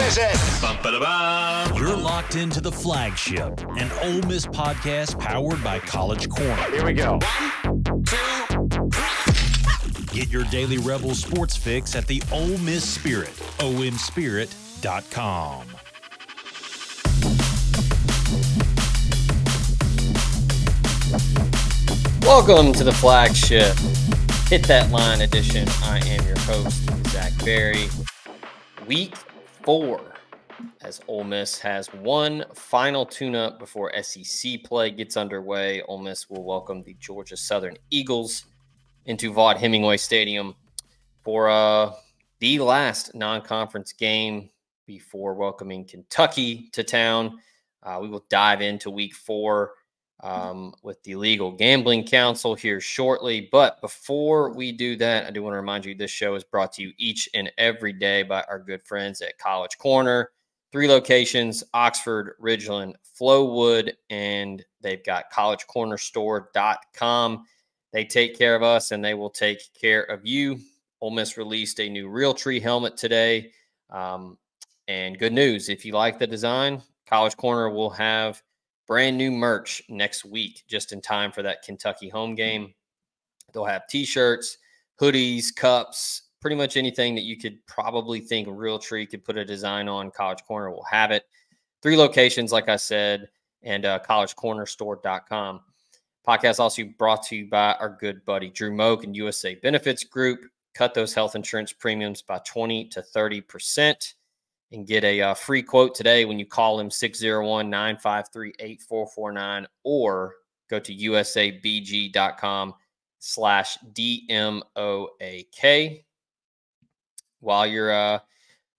is it? You're locked into the Flagship, an Ole Miss podcast powered by College Corner. Here we go. 1, 2, 3. Get your daily Rebel sports fix at the Ole Miss Spirit, omspirit.com. Welcome to the Flagship Hit That Line edition. I am your host, Zach Berry. Week 4, as Ole Miss has one final tune-up before SEC play gets underway. Ole Miss will welcome the Georgia Southern Eagles into Vaught-Hemingway Stadium for the last non-conference game before welcoming Kentucky to town. We will dive into Week 4 with the Legal Gambling Council here shortly. But before we do that, I do want to remind you this show is brought to you each and every day by our good friends at College Corner. 3 locations: Oxford, Ridgeland, Flowood, and they've got collegecornerstore.com. They take care of us and they will take care of you. Ole Miss released a new Realtree helmet today. And good news, if you like the design, College Corner will have brand new merch next week, just in time for that Kentucky home game. They'll have t-shirts, hoodies, cups, pretty much anything that you could probably think Realtree could put a design on. College Corner will have it. 3 locations, like I said, and collegecornerstore.com. Podcast also brought to you by our good buddy Drew Moak and USA Benefits Group. Cut those health insurance premiums by 20 to 30%. And get a free quote today when you call him 601-953-8449 or go to usabg.com/DMOAK. While you're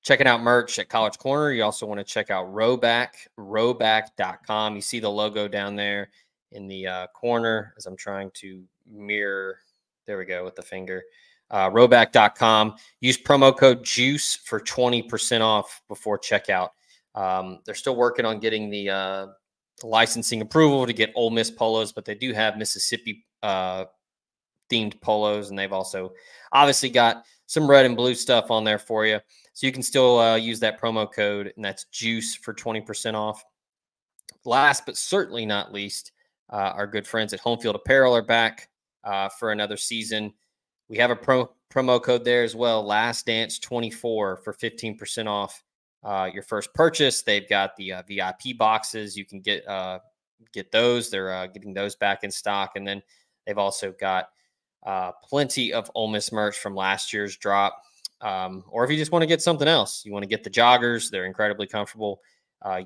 checking out merch at College Corner, you also want to check out rowback.com. You see the logo down there in the corner as I'm trying to mirror. There we go with the finger. Rowback.com. Use promo code JUICE for 20% off before checkout. They're still working on getting the licensing approval to get Ole Miss polos, but they do have Mississippi themed polos, and they've also obviously got some red and blue stuff on there for you. So you can still use that promo code, and that's JUICE for 20% off. Last but certainly not least, our good friends at Homefield Apparel are back for another season. We have a promo code there as well, Last Dance 24 for 15% off your first purchase. They've got the VIP boxes. You can get those. They're getting those back in stock. And then they've also got plenty of Ole Miss merch from last year's drop. Or if you just want to get something else, you want to get the joggers. They're incredibly comfortable.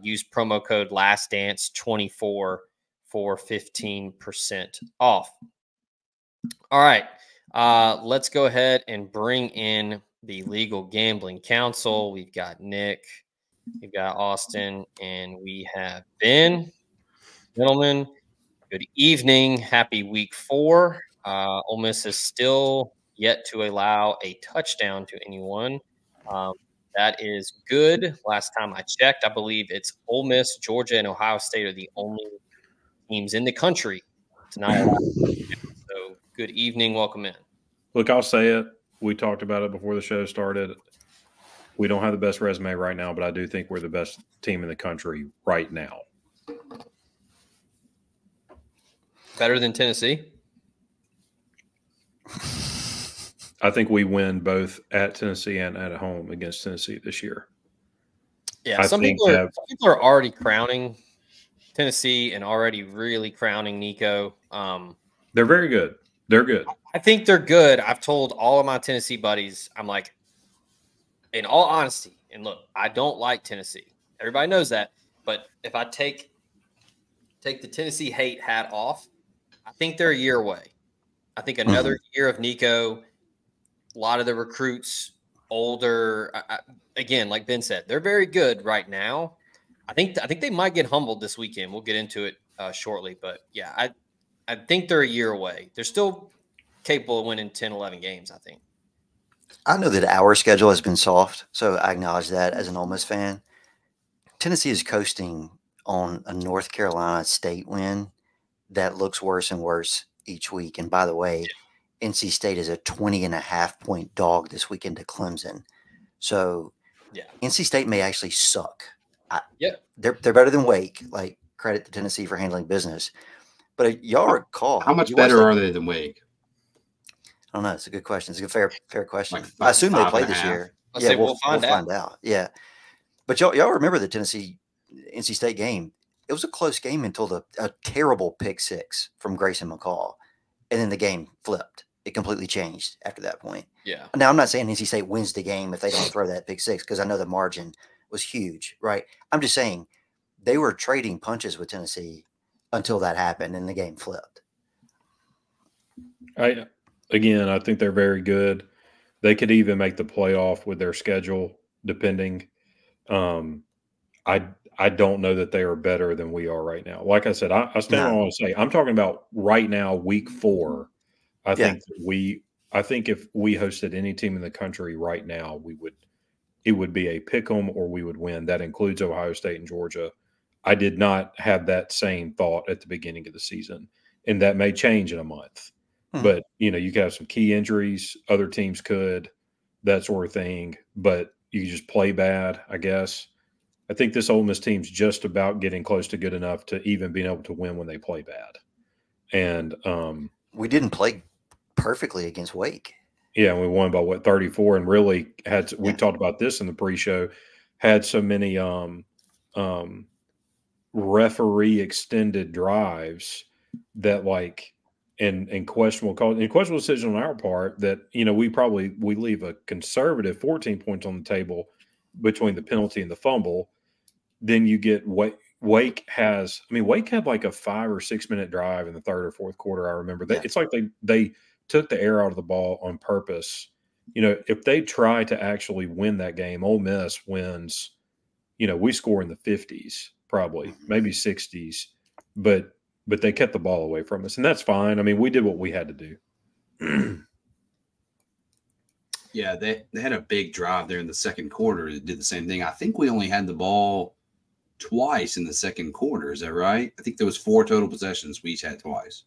Use promo code Last Dance 24 for 15% off. All right. Let's go ahead and bring in the Legal Gambling Council. We've got Nick, we've got Austin, and we have Ben. Gentlemen, good evening. Happy Week 4. Ole Miss is still yet to allow a touchdown to anyone. That is good. Last time I checked, I believe it's Ole Miss, Georgia, and Ohio State are the only teams in the country to not allow. So good evening. Welcome in. Look, I'll say it. We talked about it before the show started. We don't have the best resume right now, but I do think we're the best team in the country right now. Better than Tennessee? I think we win both at Tennessee and at home against Tennessee this year. Yeah, some people are already crowning Tennessee and already really crowning Nico. They're very good. They're good. I think they're good. I've told all of my Tennessee buddies, I'm like, in all honesty, and look, I don't like Tennessee. Everybody knows that. But if I take the Tennessee hate hat off, I think they're a year away. I think another year of Nico, a lot of the recruits older. Again, like Ben said, they're very good right now. I think they might get humbled this weekend. We'll get into it shortly. But, yeah, I think they're a year away. They're still capable of winning 10, 11 games, I think. I know that our schedule has been soft, so I acknowledge that as an Ole Miss fan. Tennessee is coasting on a North Carolina State win that looks worse and worse each week. And by the way, NC State is a 20.5-point dog this weekend to Clemson. So Yeah. NC State may actually suck. Yep. They're better than Wake. Like, credit to Tennessee for handling business. But y'all recall How much better are they than Wake? I don't know. It's a good question. It's a fair question. Like I assume they 5.5. played this year. I'll say we'll find out. Yeah. But y'all remember the Tennessee NC State game? It was a close game until a terrible pick six from Grayson McCall. And then the game flipped. It completely changed after that point. Yeah. Now, I'm not saying NC State wins the game if they don't throw that pick six, because I know the margin was huge, right? I'm just saying they were trading punches with Tennessee until that happened and the game flipped. I think they're very good. They could even make the playoff with their schedule, depending. I don't know that they are better than we are right now. Like I said, I stand on what I say. I'm talking about right now, week 4. I think if we hosted any team in the country right now, it would be a pick 'em or we would win. That includes Ohio State and Georgia. I did not have that same thought at the beginning of the season, and that may change in a month. But, you could have some key injuries. Other teams could, that sort of thing. But you just play bad, I guess. I think this Ole Miss team's just about getting close to good enough to even being able to win when they play bad. And we didn't play perfectly against Wake. Yeah, we won by 34, and really we talked about this in the pre-show, had so many referee extended drives that and questionable calls and questionable decision on our part that we leave a conservative 14 points on the table between the penalty and the fumble. Then you get Wake had like a 5 or 6 minute drive in the third or fourth quarter. I remember that. It's like they took the air out of the ball on purpose. If they try to actually win that game, Ole Miss wins. We score in the 50s, probably maybe 60s, but they kept the ball away from us, and that's fine. I mean, we did what we had to do. Yeah, they had a big drive there in the second quarter that did the same thing. I think we only had the ball twice in the second quarter. Is that right? I think there was 4 total possessions. We each had twice.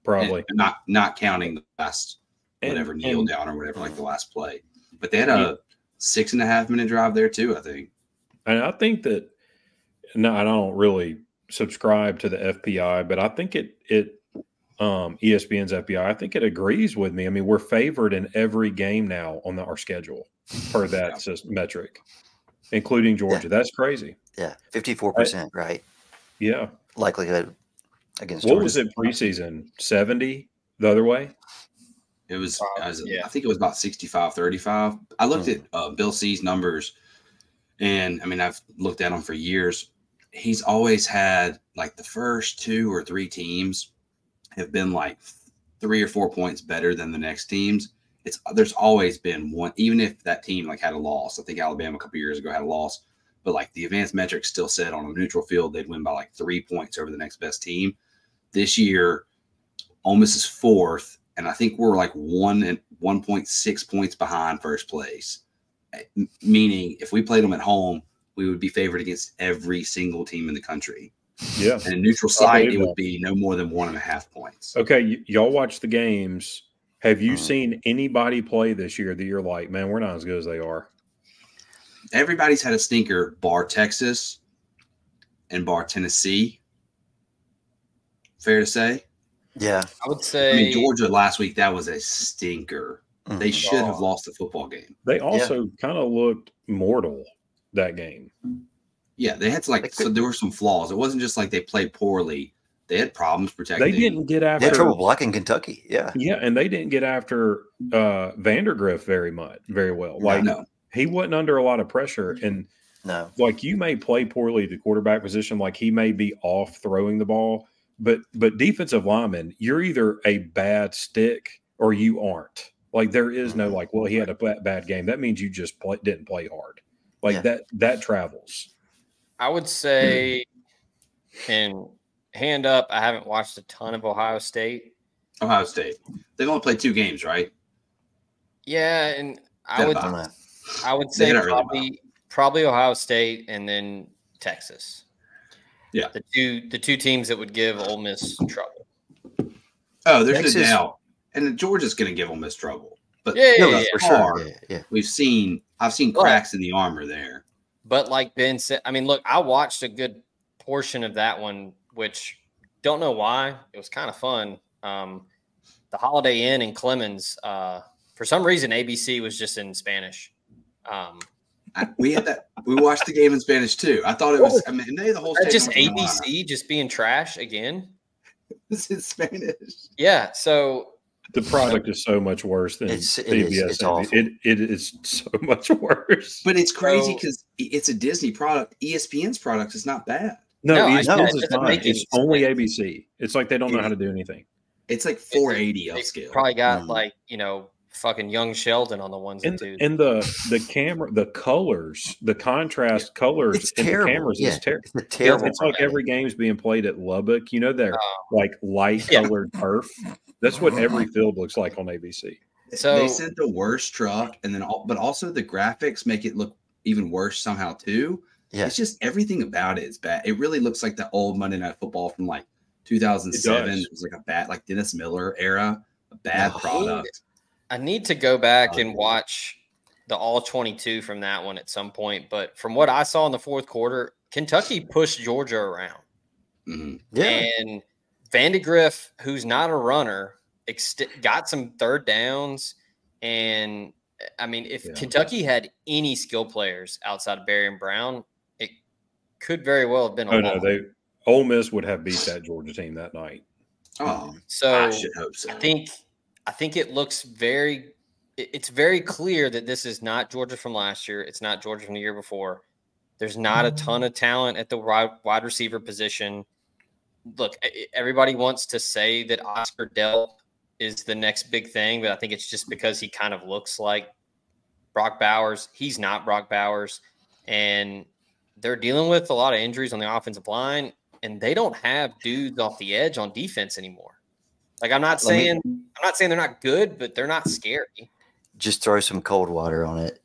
Probably. And not counting the last kneel down or whatever, like the last play. But they had a 6.5 minute drive there too, I think. And I think that I don't really subscribe to the FPI, but I think ESPN's FPI, I think it agrees with me. I mean, we're favored in every game now on our schedule per that metric, including Georgia. Yeah. That's crazy. Yeah, 54%, right? Yeah. Likelihood against What Georgia. was it preseason? 70 the other way? It was, I think it was about 65-35. I looked at Bill C's numbers, and I mean, I've looked at them for years. He's always had like the first 2 or 3 teams have been like 3 or 4 points better than the next teams. There's always been one, even if that team had a loss. I think Alabama a couple years ago had a loss, but the advanced metrics still said on a neutral field they'd win by 3 points over the next best team. This year, Ole Miss is 4th, and I think we're 1.6 points behind first place. Meaning, if we played them at home, we would be favored against every single team in the country. Yeah. And a neutral site, it would be no more than 1.5 points. Okay, y'all watch the games. Have you seen anybody play this year that you're like, man, we're not as good as they are? Everybody's had a stinker, bar Texas and bar Tennessee. Fair to say? Yeah. I would say. I mean, Georgia last week, that was a stinker. They should have lost the football game. They also kind of looked mortal that game. Yeah, they had to so there were some flaws. It wasn't just they played poorly. They had problems protecting. They didn't get after. They had trouble blocking Kentucky. Yeah. Yeah, and they didn't get after Vandergriff very well. No. He wasn't under a lot of pressure. And you may play poorly at the quarterback position, he may be off throwing the ball, but defensive lineman, you're either a bad stick or you aren't. There is no he had a bad game. That means you just didn't play hard. That travels. I would say, and hand up, I haven't watched a ton of Ohio State. They've only played 2 games, right? Yeah, and I would say probably Ohio State and then Texas. Yeah. The two teams that would give Ole Miss trouble. Oh, there's no doubt. And Georgia's going to give Ole Miss trouble. But for sure. Yeah. we've seen I've seen cracks in the armor there. But like Ben said, I mean, look, I watched a good portion of that one, which don't know why. It was kind of fun. The Holiday Inn in Clemens, for some reason, ABC was just in Spanish. We had that. We watched the game in Spanish too. I thought it was. I mean, the whole just ABC just being trash again. It's in Spanish. Yeah. So the product is so much worse than CBS. It is so much worse. But it's crazy because it's a Disney product. ESPN's product is not bad. No, ESPN's is fine. It's only ABC. It's like they don't know how to do anything. It's like 480 upscale. Probably got like, fucking young Sheldon on the ones and twos. And the camera, the colors, the contrast colors in the cameras is terrible. It's terrible. It's like every game's being played at Lubbock. They're like light colored turf. That's what every field looks like on ABC. So they sent the worst truck, and then but also the graphics make it look even worse somehow too. Yeah. It's just everything about it is bad. It really looks like the old Monday Night Football from like 2007. It was like a bad, like Dennis Miller era, a bad product. I need to go back and watch the all 22 from that one at some point. But from what I saw in the fourth quarter, Kentucky pushed Georgia around. Mm-hmm. Yeah. And Vandegrift, who's not a runner, got some third downs. And I mean, if Kentucky had any skill players outside of Barry and Brown, it could very well have been a no, Ole Miss would have beat that Georgia team that night. So I should hope so. I think it looks it's very clear that this is not Georgia from last year. It's not Georgia from the year before. There's not a ton of talent at the wide receiver position. Look, everybody wants to say that Oscar Delp is the next big thing, but I think it's just because he kind of looks like Brock Bowers. He's not Brock Bowers. And they're dealing with a lot of injuries on the offensive line, and they don't have dudes off the edge on defense anymore. Like I'm not saying they're not good, but they're not scary. Just throw some cold water on it.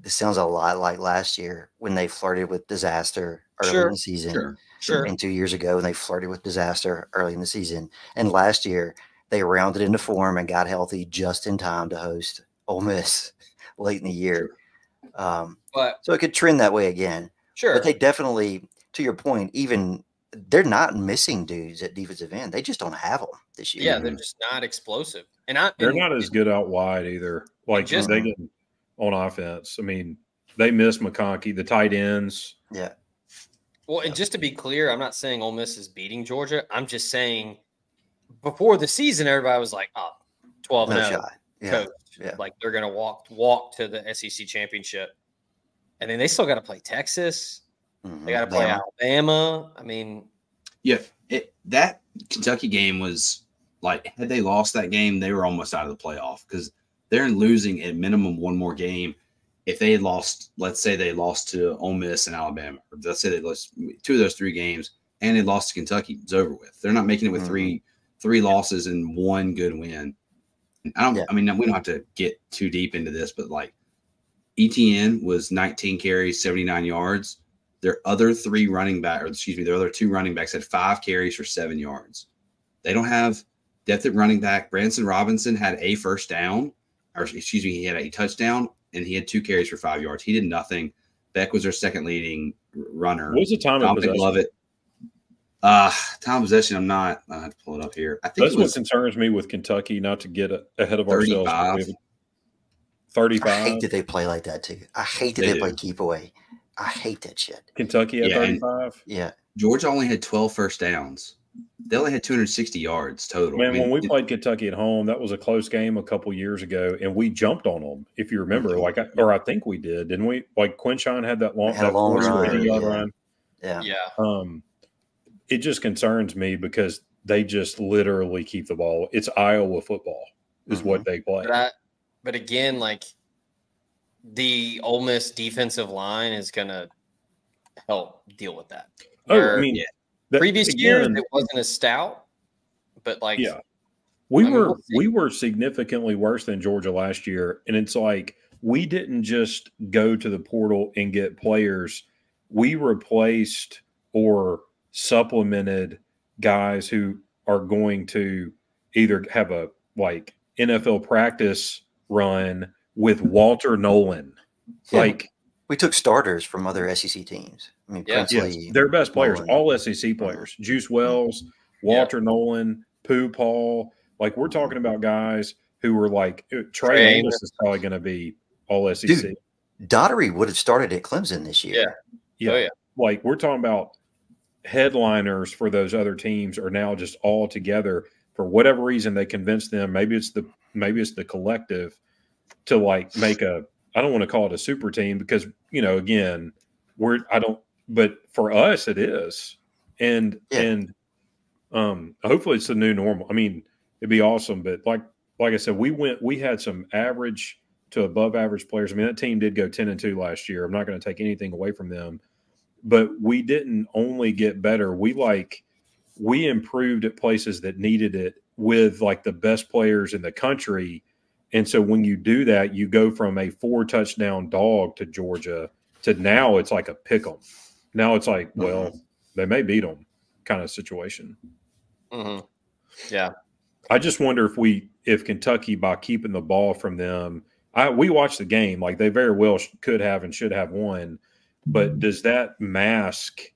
This sounds a lot like last year when they flirted with disaster early in the season. Sure. And 2 years ago when they flirted with disaster early in the season. And last year they rounded into form and got healthy just in time to host Ole Miss late in the year. So it could trend that way again. Sure. But they definitely, to your point, even they're not missing dudes at defensive end. They just don't have them this year. Yeah, they're just not explosive. They're not as good out wide either. Like they get on offense. I mean, they miss McConkey, the tight ends. Yeah. Well, and just to be clear, I'm not saying Ole Miss is beating Georgia. I'm just saying before the season, everybody was like, 12-0. Yeah. Like they're going to walk to the SEC championship. And then they still got to play Texas. Mm-hmm. They got to play Alabama. I mean, that Kentucky game was like, had they lost that game, they were almost out of the playoff because they're losing at minimum one more game. If they had lost, let's say they lost to Ole Miss and Alabama, or let's say they lost 2 of those 3 games and they lost to Kentucky, it's over with. They're not making it with three losses and 1 good win. I mean, we don't have to get too deep into this, but like ETN was 19 carries, 79 yards. Their other 2 running backs had 5 carries for 7 yards. They don't have depth at running back. Branson Robinson had a first down, he had a touchdown, and he had 2 carries for 5 yards. He did nothing. Beck was their second leading runner. What was the time of possession? Love it. Time of possession, I have to pull it up here. I think that's what concerns me with Kentucky, not to get ahead of 35. ourselves. 35. I hate that they play like that too. I hate that they play keep away. I hate that shit. Kentucky at 35? Yeah. Georgia only had 12 first downs. They only had 260 yards total. Man, when we played Kentucky at home, that was a close game a couple years ago, and we jumped on them, if you remember. I think we did, didn't we? Like Quinshon had that long run. Yeah. It just concerns me because they just literally keep the ball. It's Iowa football is what they play. But again, like the Ole Miss defensive line is going to help deal with that. Previous years it wasn't as stout, but we were significantly worse than Georgia last year, and it's like we didn't just go to the portal and get players. We replaced or supplemented guys who are going to either have a NFL practice run with Walter Nolan. Like we took starters from other SEC teams. I mean, Princely, their best players, Nolan. all SEC players. Juice Wells, Walter Nolan, Pooh Paul. Like, we're talking about guys who were like, Trey Amos is probably going to be all SEC. Dude, Daughtery would have started at Clemson this year. Yeah. Like, we're talking about headliners for those other teams are now just all together for whatever reason. They convinced them. Maybe it's the collective to like make I don't want to call it a super team because, again, but for us it is. And hopefully it's the new normal. I mean, it'd be awesome. But like I said, we had some average to above average players. I mean, that team did go 10-2 last year. I'm not going to take anything away from them, but we didn't only get better. We improved at places that needed it with like the best players in the country. And so when you do that, you go from a 4-touchdown dog to Georgia to now it's like a pick 'em. Now it's like, well, they may beat them kind of situation. Yeah. I just wonder if Kentucky, by keeping the ball from them, we watched the game, like they very well could have and should have won, but does that make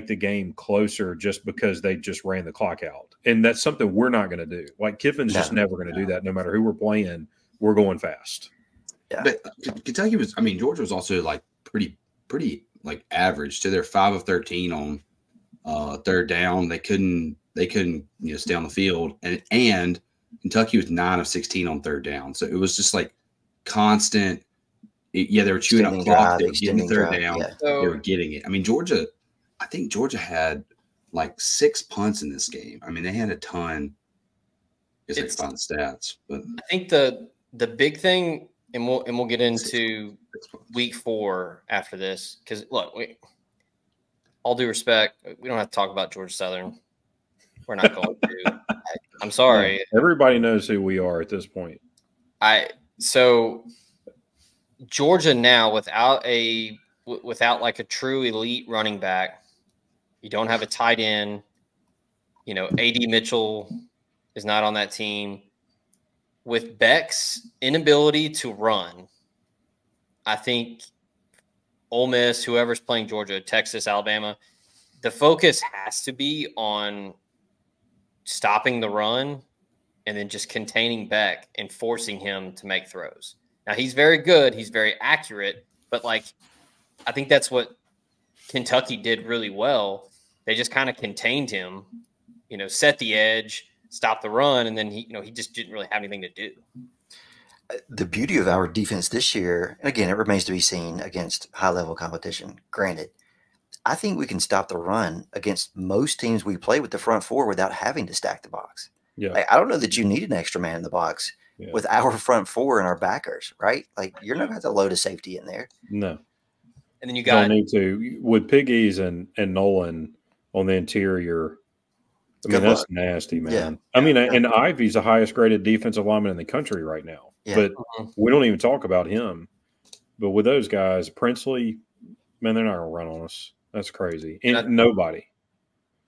the game closer just because they just ran the clock out? And that's something we're not going to do. Like Kiffin's just never going to do that. No matter who we're playing, we're going fast. Yeah. But Kentucky Georgia was also like pretty like average to their 5 of 13 on third down. They couldn't stay on the field, and Kentucky was 9 of 16 on third down. So it was just like constant. They were chewing up clock. They were getting the third down. Yeah. They were getting it. I mean, I think Georgia had like 6 punts in this game. I mean, they had a ton. I guess I can find the stats, but I think the big thing, and we'll get into week 4 after this, because look, all due respect, we don't have to talk about Georgia Southern. We're not going to. I'm sorry. Everybody knows who we are at this point. So Georgia now without like a true elite running back, you don't have a tight end. A.D. Mitchell is not on that team. With Beck's inability to run, I think Ole Miss, whoever's playing Georgia, Texas, Alabama, the focus has to be on stopping the run and then just containing Beck and forcing him to make throws. Now, he's very good. He's very accurate. But, like, I think that's what Kentucky did really well. They just kind of contained him, set the edge, stop the run, and then he just didn't really have anything to do. The beauty of our defense this year, and again, it remains to be seen against high-level competition, granted, I think we can stop the run against most teams we play with the front four without having to stack the box. Yeah. Like, I don't know that you need an extra man in the box with our front four and our backers, right? Like, you're not going to have to load a safety in there. No. And then you got – don't need to. With Piggies and Nolan on the interior – I mean, that's nasty, man. Yeah. I mean, and Ivy's the highest graded defensive lineman in the country right now. Yeah. But we don't even talk about him. But with those guys, Princely, man, they're not going to run on us. That's crazy. And nobody.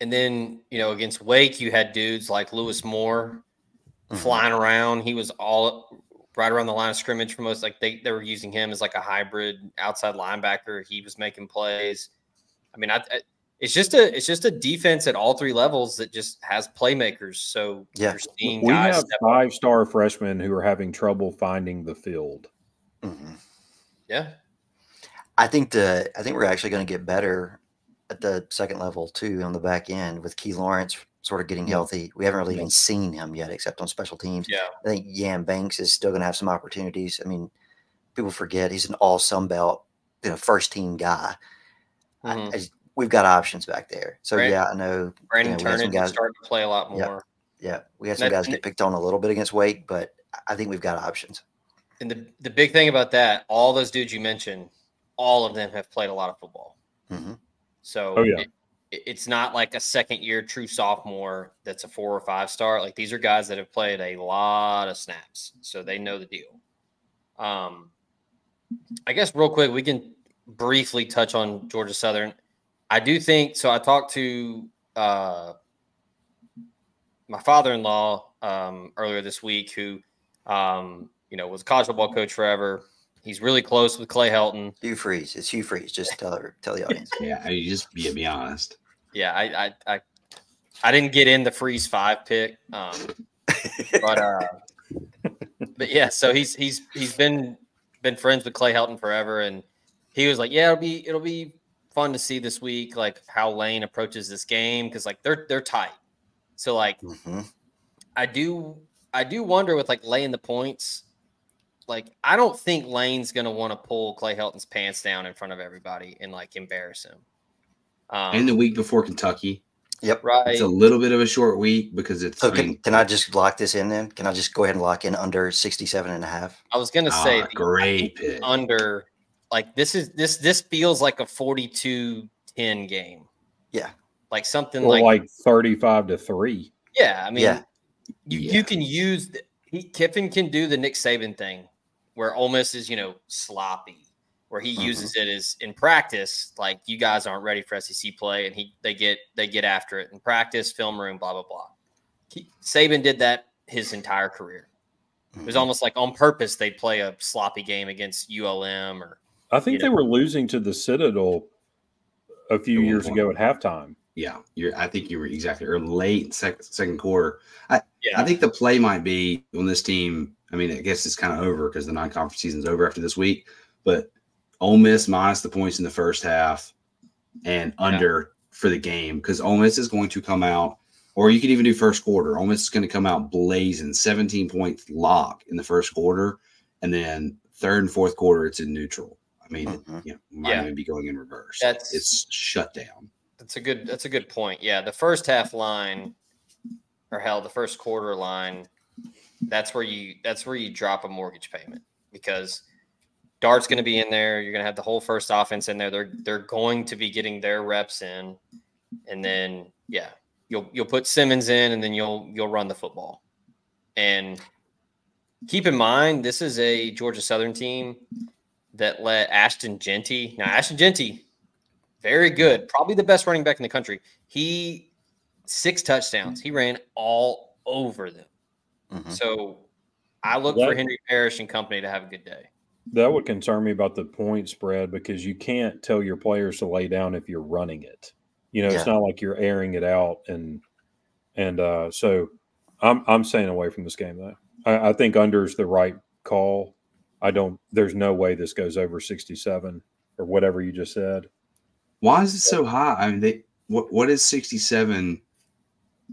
And then, against Wake, you had dudes like Lewis Moore flying around. He was all right around the line of scrimmage for most. Like they were using him as like a hybrid outside linebacker. He was making plays. I mean, it's just a defense at all 3 levels that just has playmakers. So you're seeing we guys have 5-star freshmen who are having trouble finding the field. Mm-hmm. Yeah, I think we're actually going to get better at the second level too on the back end with Key Lawrence sort of getting healthy. We haven't really even seen him yet except on special teams. Yeah, I think Yam Banks is still going to have some opportunities. I mean, people forget he's an all Sun Belt, first team guy. We've got options back there. So, I know Brandon Turner is starting to play a lot more. Yeah. We had some guys get picked on a little bit against Wake, but I think we've got options. And the big thing about that, all those dudes you mentioned, all of them have played a lot of football. Mm-hmm. So it's not like a second-year true sophomore that's a 4 or 5-star. Like, these are guys that have played a lot of snaps, so they know the deal. I guess real quick, we can briefly touch on Georgia Southern. I do think – so I talked to my father-in-law earlier this week who, was a college football coach forever, He's really close with Clay Helton. Hugh Freeze. It's Hugh Freeze. Just tell the audience. Yeah, you just be honest. Yeah, I didn't get in the Freeze 5 pick, but yeah. So he's been friends with Clay Helton forever, and he was like, yeah, it'll be fun to see this week, like how Lane approaches this game, because like they're tight. So like, I do wonder with like laying the points. Like, I don't think Lane's going to want to pull Clay Helton's pants down in front of everybody and, like, embarrass him. And the week before Kentucky. Yep. Right. It's a little bit of a short week because it's – So can I just lock this in then? Can I just go ahead and lock in under 67.5? I was going to say – great pick. Under – like, this feels like a 42-10 game. Yeah. Like something or like 35-3. Yeah. I mean, you can use Kiffin can do the Nick Saban thing where Ole Miss is, sloppy, where he uses it as in practice, like you guys aren't ready for SEC play, and they get after it in practice, film room, blah, blah, blah. Saban did that his entire career. It was almost like on purpose they'd play a sloppy game against ULM or I think they were losing to the Citadel a few years ago at halftime. Yeah, I think you were exactly or late second quarter. I think the play might be on this team. I mean, I guess it's kind of over because the non-conference season's over after this week. But Ole Miss minus the points in the first half and under for the game because Ole Miss is going to come out, or you could even do first quarter. Ole Miss is going to come out blazing, 17-point lock in the first quarter, and then third and fourth quarter it's in neutral. I mean, might even be going in reverse. It's shut down. That's a good point. Yeah, the first half line, or hell, the first quarter line, that's where you drop a mortgage payment because Dart's going to be in there. You're going to have the whole first offense in there. They're going to be getting their reps in, and then you'll put Simmons in, and then you'll run the football. And keep in mind, this is a Georgia Southern team that let Ashton Jeanty. Now Ashton Jeanty. Very good. Probably the best running back in the country. 6 touchdowns. He ran all over them. So I look for Henry Parrish and company to have a good day. That would concern me about the point spread because you can't tell your players to lay down if you're running it. It's not like you're airing it out. And so I'm staying away from this game, though. I think under is the right call. There's no way this goes over 67 or whatever you just said. Why is it so high? I mean, what is 67?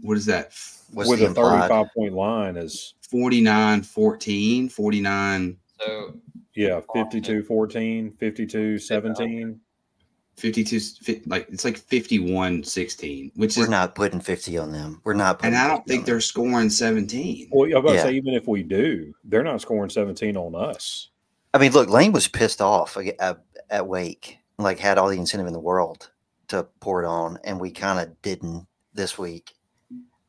What is that? With a 35-point line is 49-14, 49. So 52-14, 52-17. 52, like it's like 51-16, which we're not putting 50 on them. We're not putting and I don't think they're scoring 17. Well, I'm about to say, even if we do, they're not scoring 17 on us. I mean, look, Lane was pissed off at Wake. Like had all the incentive in the world to pour it on, and we kind of didn't this week.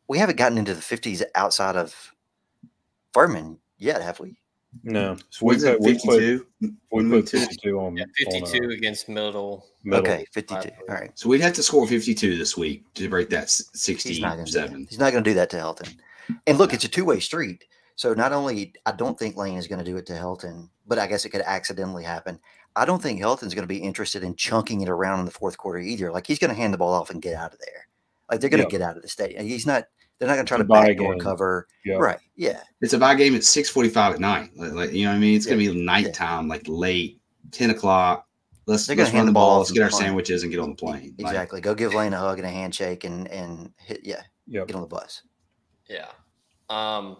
We haven't gotten into the 50s outside of Furman yet, have we? No. So we put 52. We put 52 on. 52 against middle. Okay, 52. All right. So we'd have to score 52 this week to break that 67. He's not going to do that to Helton. And look, it's a two-way street. So not only I don't think Lane is going to do it to Helton, but I guess it could accidentally happen. I don't think Helton's going to be interested in chunking it around in the fourth quarter either. Like he's going to hand the ball off and get out of there. Like they're going to get out of the stadium. They're not going to try to backdoor cover. Yep. Right. Yeah. It's a bye game at 6:45 at night. Like, you know what I mean? It's going to be nighttime, like late, 10 o'clock. Let's run the ball. Let's get our sandwiches and get on the plane. Exactly. Go give Lane a hug and a handshake and hit. Yeah. Yep. Get on the bus. Yeah. So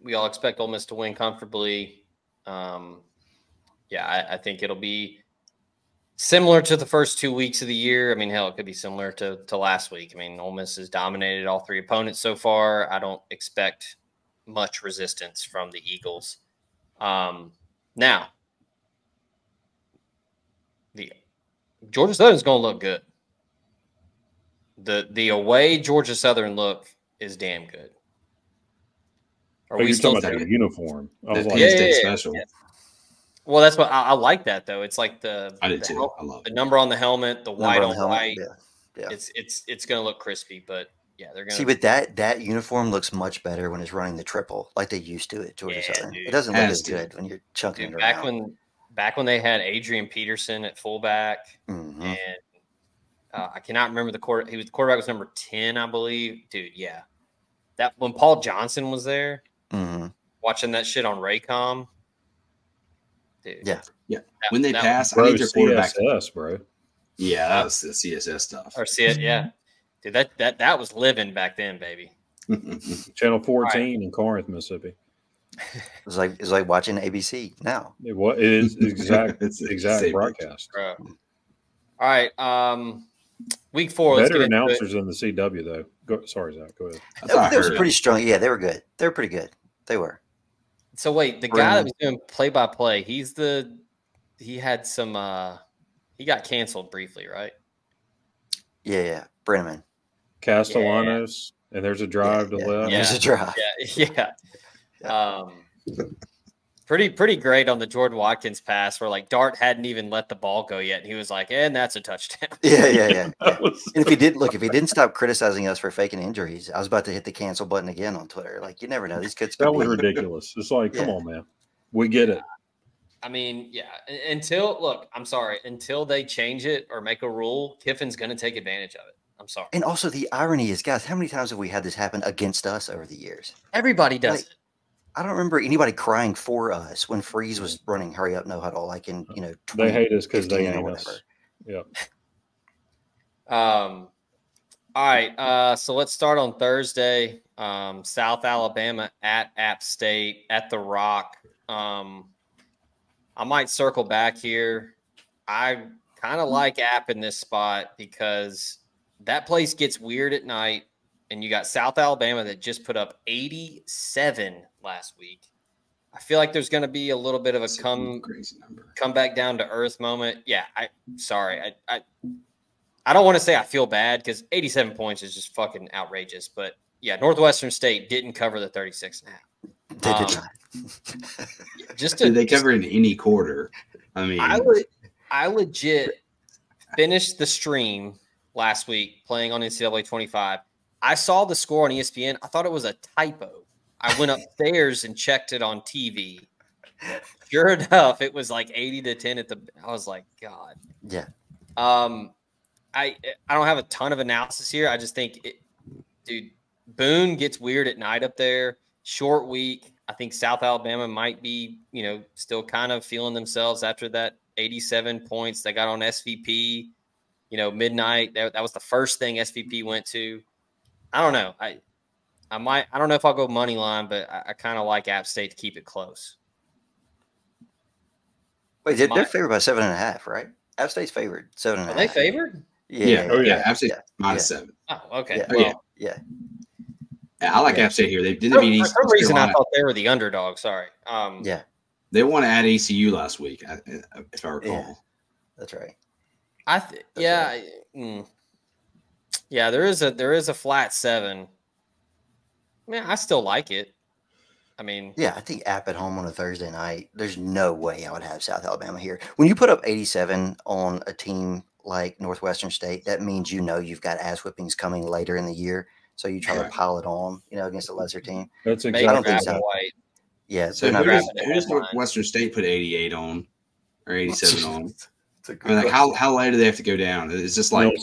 we all expect Ole Miss to win comfortably. I think it'll be similar to the first 2 weeks of the year. I mean, hell, it could be similar to last week. I mean, Ole Miss has dominated all 3 opponents so far. I don't expect much resistance from the Eagles. Now, the Georgia Southern is going to look good. The away Georgia Southern look is damn good. Are we still talking about the uniform? I was like, special. Yeah. Well, that's what I like that though. It's like I did too. I love the number on the helmet, the white on white. Yeah. It's going to look crispy, but they're going to see, but that uniform looks much better when it's running the triple like they used to at Georgia Southern. Dude, it doesn't look as good when you're chunking it around. Back when they had Adrian Peterson at fullback, Mm-hmm. and I cannot remember the quarterback was number 10, I believe. Dude, yeah, that when Paul Johnson was there, watching that shit on Raycom. Dude, yeah. When they pass, bro, I need their quarterback. CSS, bro. Yeah, that was the CSS stuff. Or see it, yeah. Dude, that was living back then, baby. Channel 14 in Corinth, Mississippi. It's like watching ABC now. It is exact. It's exact broadcast. Bro. All right, week 4. Better announcers than the CW though. Sorry, Zach. Go ahead. That was pretty strong. Yeah, they were good. They were pretty good. They were. So wait, the guy that was doing play-by-play, he had some. He got canceled briefly, right? Yeah. Brenneman. Castellanos, and there's a drive to left. There's a drive. Yeah. Pretty great on the Jordan Watkins pass where like Dart hadn't even let the ball go yet. And he was like, and that's a touchdown. Yeah. And if he didn't stop criticizing us for faking injuries, I was about to hit the cancel button again on Twitter. Like, you never know. These kids. That was ridiculous. It's like, come on, man. We get it. I mean, until they change it or make a rule, Kiffin's going to take advantage of it. I'm sorry. And also the irony is, guys, how many times have we had this happen against us over the years? Everybody does it. I don't remember anybody crying for us when Freeze was running hurry up, no huddle, like in, they hate us because they hate us. Yeah. All right. So let's start on Thursday. South Alabama at App State at the Rock. I might circle back here. I kind of like App in this spot because that place gets weird at night, and you got South Alabama that just put up 87 last week. I feel like there's going to be a little bit of a come back down to earth moment. Yeah, I don't want to say I feel bad because 87 points is just fucking outrageous. But yeah, Northwestern State didn't cover the 36.5. They did not. Did they cover in any quarter? I mean, I legit finished the stream last week playing on NCAA 25. I saw the score on ESPN. I thought it was a typo. I went upstairs and checked it on TV. Sure enough, it was like 80-10 at the. I was like, God. Yeah. I don't have a ton of analysis here. I just think, dude, Boone gets weird at night up there. Short week. I think South Alabama might be, still kind of feeling themselves after that 87 points they got on SVP. Midnight. That was the first thing SVP went to. I don't know. I don't know if I'll go money line, but I kind of like App State to keep it close. Wait, they're favored by 7.5, right? App State's favored 7.5. Are they favored? Yeah. App State -7. Oh, okay. Yeah. I like App State here. They didn't beat East. For some reason, I thought they were the underdog. Sorry. They won at ECU last week, if I recall. Yeah, that's right. Yeah, there is a flat 7. Man, I still like it. I mean, yeah, I think App at home on a Thursday night. There's no way I would have South Alabama here. When you put up 87 on a team like Northwestern State, that means you've got ass whippings coming later in the year. So you try to pile it on, against a lesser team. That's exactly. I don't think so. Yeah. So who does Northwestern State put 88 on or 87 on? I mean, like how late do they have to go down? Is this like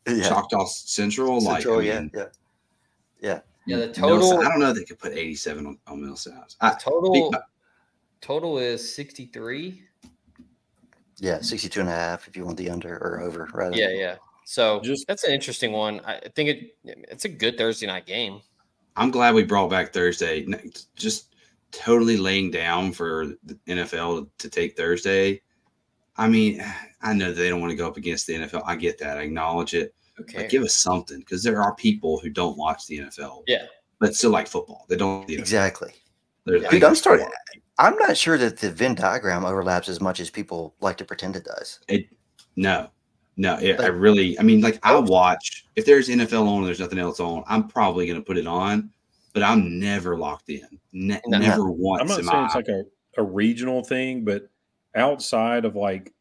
Choctaw Central? Yeah. Yeah, the total. I don't know if they could put 87 on Millsaps. Total is 63. Yeah, 62.5 if you want the under or over, rather. Yeah. So that's an interesting one. I think it's a good Thursday night game. I'm glad we brought back Thursday. Just totally laying down for the NFL to take Thursday. I mean, I know they don't want to go up against the NFL. I get that. I acknowledge it. Okay. But give us something, because there are people who don't watch the NFL. Yeah. But still like football. They don't. Exactly. Dude, I'm not sure that the Venn diagram overlaps as much as people like to pretend it does. No. I watch. If there's NFL on and there's nothing else on, I'm probably going to put it on, but I'm never locked in. Never once. I'm not saying it's like a regional thing, but outside of like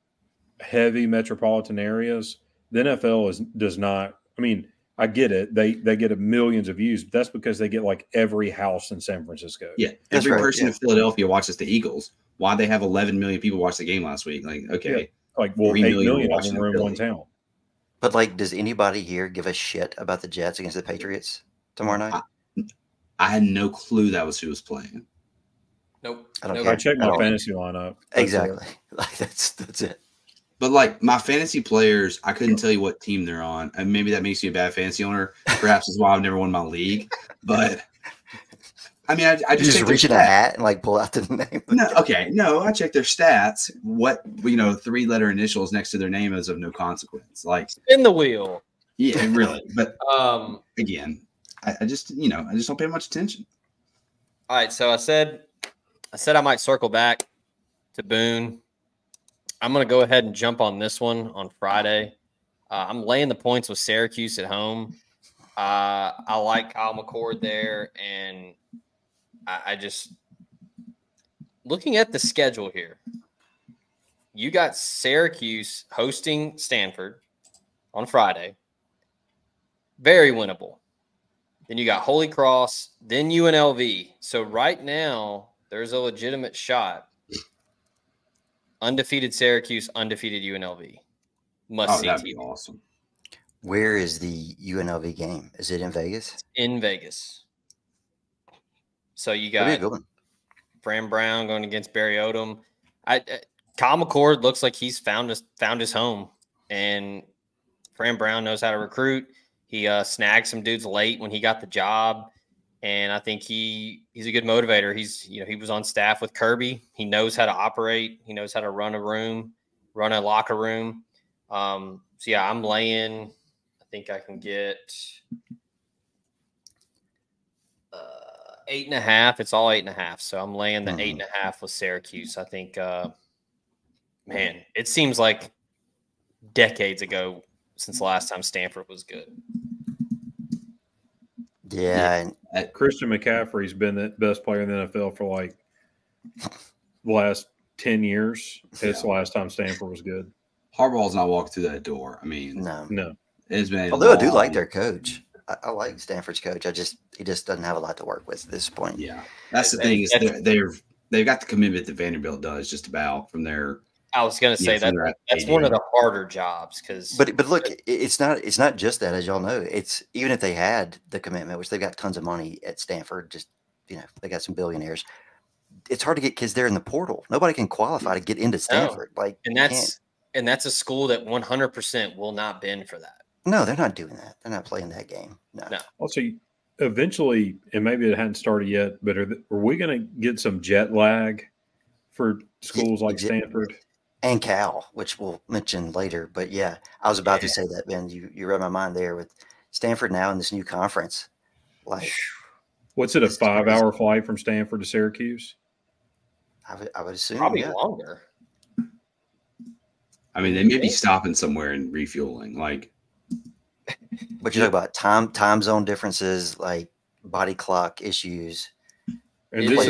heavy metropolitan areas, the NFL does not. I mean, I get it. They get millions of views. But that's because they get like every house in San Francisco. Yeah, every person in Philadelphia watches the Eagles. Why they have 11 million people watch the game last week? Like, okay, like 8 million of them were in one town. But like, does anybody here give a shit about the Jets against the Patriots tomorrow night? I had no clue that was who was playing. Nope. I checked my fantasy lineup. Exactly. Like that's it. But like my fantasy players, I couldn't tell you what team they're on, and maybe that makes me a bad fantasy owner. Perhaps is why I've never won my league. But I mean, I just reach in a hat and like pull out the name. No, I check their stats. What 3-letter initials next to their name is of no consequence. Like spin the wheel. Yeah, really. But again, I just don't pay much attention. All right, so I said I might circle back to Boone. I'm going to go ahead and jump on this one on Friday. I'm laying the points with Syracuse at home. I like Kyle McCord there, and I just looking at the schedule here. You got Syracuse hosting Stanford on Friday. Very winnable. Then you got Holy Cross, then UNLV. So right now, there's a legitimate shot. Undefeated Syracuse, undefeated UNLV. That'd be awesome. Where is the UNLV game? Is it in Vegas? In Vegas. So you got Fran Brown going against Barry Odom. Kyle McCord looks like he's found his home, and Fran Brown knows how to recruit. He snagged some dudes late when he got the job. And I think he's a good motivator. He was on staff with Kirby. He knows how to operate. He knows how to run a locker room. So yeah, I'm laying. I think I can get 8.5. It's all 8.5. So I'm laying the 8.5 with Syracuse. I think, man, it seems like decades ago since the last time Stanford was good. Yeah. Christian McCaffrey's been the best player in the NFL for like the last 10 years. It's the last time Stanford was good. Harbaugh's not walked through that door. I mean, no. It's been although I do like their coach. I like Stanford's coach. He just doesn't have a lot to work with at this point. Yeah. That's the thing is they've got the commitment that Vanderbilt does just about from their I was going to say that's one of the harder jobs but look, it's not just that, as y'all know. It's even if they had the commitment, which they've got tons of money at Stanford, just they got some billionaires. It's hard to get kids there in the portal. Nobody can qualify to get into Stanford. And that's a school that 100% will not bend for that. No, they're not doing that. They're not playing that game. No. Also, eventually, and maybe it hadn't started yet, but are we going to get some jet lag for schools like Stanford? And Cal, which we'll mention later. But yeah, I was about to say that, Ben. You read my mind there with Stanford now in this new conference. Like, what's it, a 5-hour flight from Stanford to Syracuse? I would assume probably longer. I mean, they may be stopping somewhere and refueling. Like, but you talk about time zone differences, like body clock issues. And this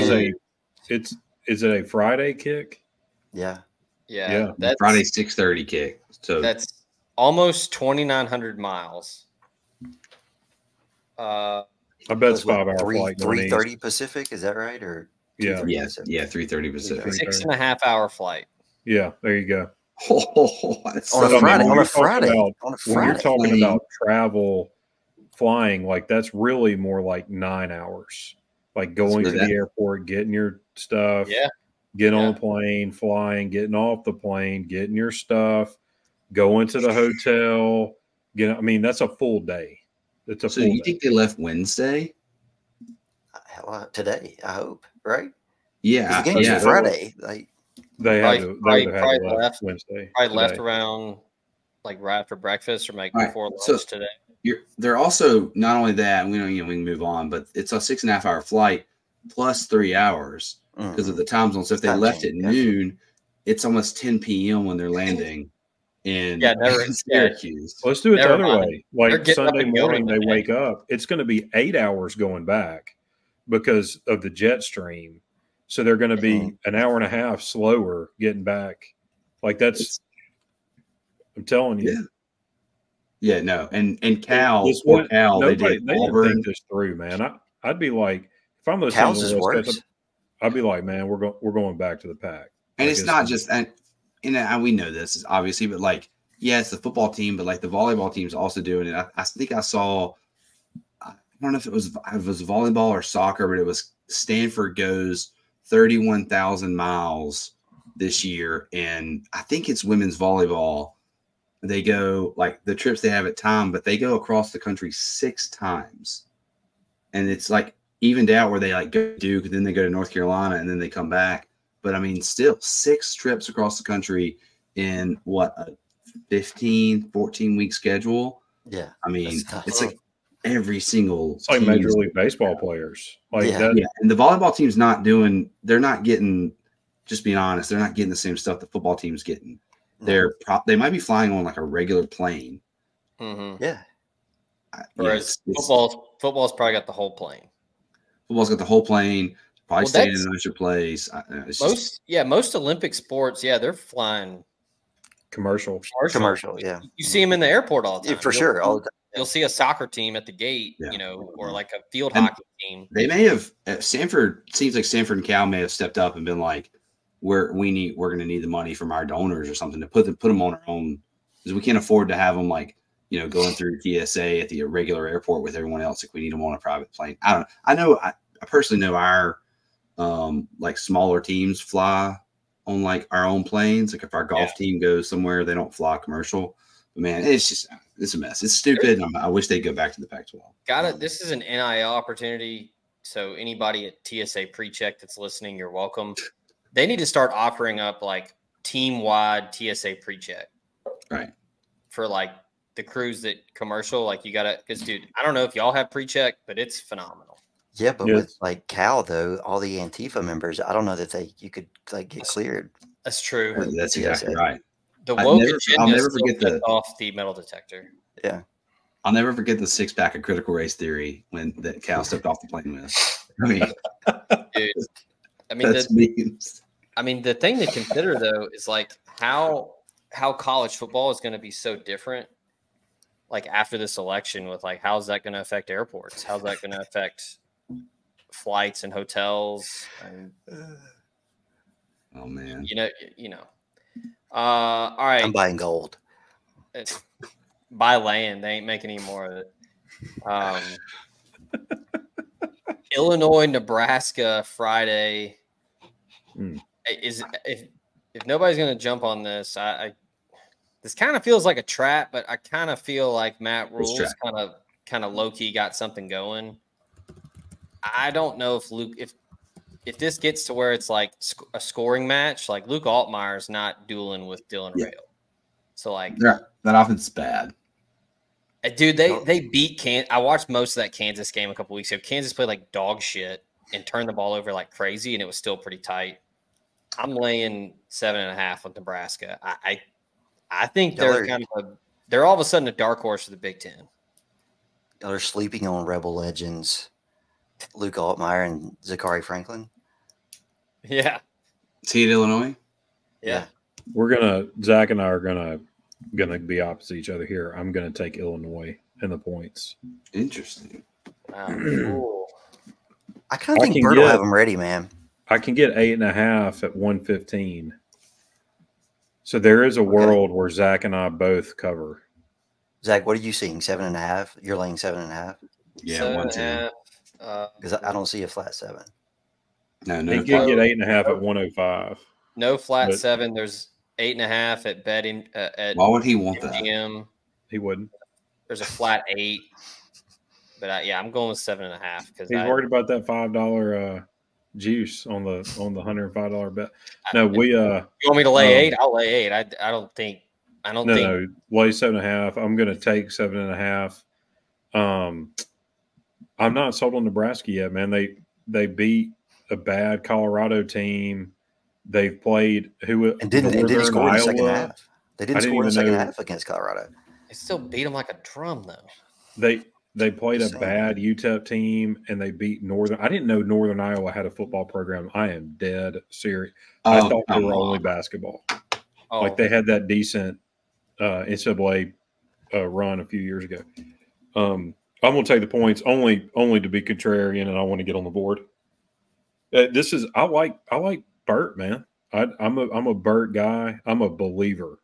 is it a Friday kick? Yeah. Yeah. That's Friday 6:30 kick. So that's almost 2,900 miles. I bet it's 5-hour flight. 3:30 Pacific, is that right? Or 3:30 Pacific. 6.5 hour flight. Yeah, there you go. On a Friday. When you're talking about travel, flying, like that's really more like 9 hours. Like going to the airport, getting your stuff. Yeah. Getting on the plane, flying, getting off the plane, getting your stuff, going to the hotel. I mean, that's a full day. It's a full day. Think they left Wednesday? Today, I hope, right? Yeah. The game's Friday. They had left Wednesday. Probably left around like right after breakfast or like before lunch today. They're also not only that, we can move on, but it's a 6.5 hour flight plus 3 hours. Because of the time zone. So if they left at noon, it's almost 10 p.m. when they're landing in Syracuse. Let's do it the other way. Like Sunday morning, they wake up. It's going to be 8 hours going back because of the jet stream. So they're going to be an hour and a half slower getting back. Like I'm telling you. Yeah, no, and Cal, or Cal, they did Auburn. Didn't think this through, man. I'd be like, if I'm the Cal's is worse. I'd be like, man, we're going back to the pack. And it's not just, and we know this is obviously, but like, yeah, it's the football team, but like the volleyball team's also doing it. I think I saw, I don't know if it was volleyball or soccer, but it was Stanford goes 31,000 miles this year, and I think it's women's volleyball. They go like the trips they have at time, but they go across the country 6 times, and it's like evened out where they like go to Duke, and then they go to North Carolina, and then they come back. But I mean, still 6 trips across the country in what, a 14-week schedule. Yeah, I mean, it's like every single. It's like Major League Baseball players. Like that. Yeah, and the volleyball team's not doing. They're not getting. Just being honest, they're not getting the same stuff the football team's getting. They might be flying on like a regular plane. Mm-hmm. Yeah. Whereas football's probably got the whole plane. Football's got the whole plane. Probably staying in a nicer place. Most Olympic sports, they're flying commercial. Yeah, you see them in the airport all the time. Yeah, for sure. All the time. You'll see a soccer team at the gate, or like a field hockey team. They may have Stanford. Seems like Stanford and Cal may have stepped up and been like, we're going to need the money from our donors or something to put them on our own, because we can't afford to have them like going through TSA at the regular airport with everyone else. Like we need them on a private plane. I personally know our like smaller teams fly on like our own planes. Like if our golf team goes somewhere, they don't fly commercial. But man, it's a mess. It's stupid. And I wish they'd go back to the Pac-12. This is an NIL opportunity. So anybody at TSA PreCheck that's listening, you're welcome. They need to start offering up like team-wide TSA PreCheck. Right. For like the crews that commercial, like you got to, because dude, I don't know if y'all have PreCheck, but it's phenomenal. Yeah, but with like Cal though, all the Antifa members, I don't know that you could like get cleared. That's true. That's exactly right. The woke agenda still off the metal detector. Yeah. I'll never forget the 6-pack of critical race theory when that Cal stepped off the plane with. I mean, dude, the thing to consider though is like how college football is going to be so different. Like after this election, with like how's that going to affect airports? How's that going to affect flights and hotels? And oh man, all right. I'm buying gold. Buy land. They ain't making any more of it. Illinois, Nebraska Friday. Is if nobody's going to jump on this, this kind of feels like a trap, but I kind of feel like Matt Rule's kind of low key got something going. I don't know if Luke, if this gets to where it's like a scoring match, like Luke Altmaier's not dueling with Dylan Rail. So like that offense is bad. Dude, they beat Kansas. I watched most of that Kansas game a couple weeks ago. Kansas played like dog shit and turned the ball over like crazy, and it was still pretty tight. I'm laying 7.5 with Nebraska. I think they're all of a sudden a dark horse for the Big Ten. Y'all are sleeping on Rebel legends Luke Altmaier and Zachary Franklin. Yeah. See it, Illinois? Yeah. Zach and I are gonna be opposite each other here. I'm gonna take Illinois in the points. Interesting. Wow. Cool. I kind of think Bird will have them ready, man. I can get 8.5 at 115. So there is a world where Zach and I both cover. Zach, what are you seeing? 7.5? You're laying 7.5? Yeah, 1-2. Because I don't see a flat 7. No. He could get 8.5 at 105. No flat 7. There's 8.5 at betting. Why would he want that? He wouldn't. There's a flat 8. But I'm going with 7.5 because he's worried about that $5 juice on the $105 bet. No, you want me to lay 8? I'll lay 8. I don't think. No, lay 7.5. I'm going to take 7.5. I'm not sold on Nebraska yet, man. They beat a bad Colorado team. They've played and didn't score in the second half. They didn't score in the second half against Colorado. They still beat them like a drum, though. They played a bad UTEP team, and they beat Northern. I didn't know Northern Iowa had a football program. I am dead serious. I thought they were only basketball. Like they had that decent NCAA run a few years ago. I'm going to take the points only to be contrarian, and I want to get on the board. I like Burt, man. I'm a Burt guy. I'm a believer,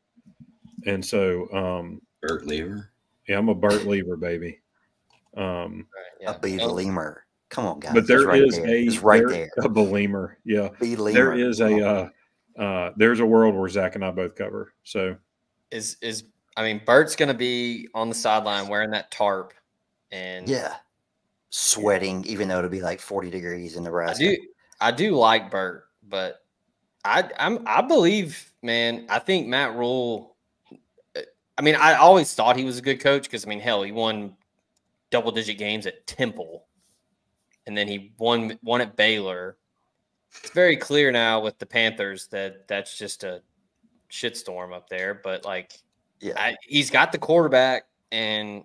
and so Burt Lever. Yeah, I'm a Burt Lever, baby. A believer. Come on, guys. But there is there. A believer. Yeah, Believer. There is there's a world where Zach and I both cover. So Burt's going to be on the sideline wearing that tarp, and sweating, even though it'll be like 40 degrees in Nebraska. I do like Burt, but I believe, man. I think Matt Rule. I always thought he was a good coach because hell, he won double-digit games at Temple, and then he won at Baylor. It's very clear now with the Panthers that that's just a shitstorm up there. But he's got the quarterback, and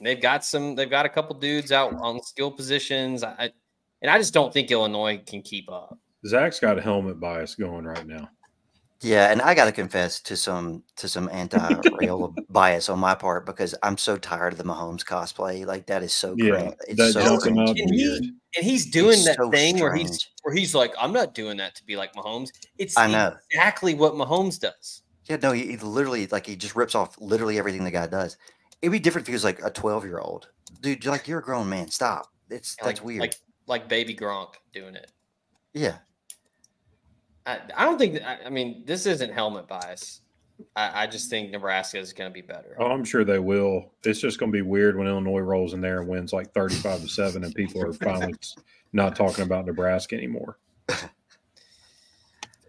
they've got a couple dudes out on skill positions. I just don't think Illinois can keep up. Zach's got a helmet bias going right now. Yeah, and I got to confess to some anti-Rayola bias on my part because I'm so tired of the Mahomes cosplay. Like that is so great. It's so cringe. And he's doing that thing where he's like, I'm not doing that to be like Mahomes. It's exactly what Mahomes does. Yeah, no, he literally he just rips off literally everything the guy does. It'd be different if he was like a 12-year-old. Dude, you're a grown man. Stop. That's weird. Like baby Gronk doing it. Yeah. I don't think this isn't helmet bias. I just think Nebraska is going to be better. Oh, I'm sure they will. It's just going to be weird when Illinois rolls in there and wins like 35-7, and people are finally not talking about Nebraska anymore.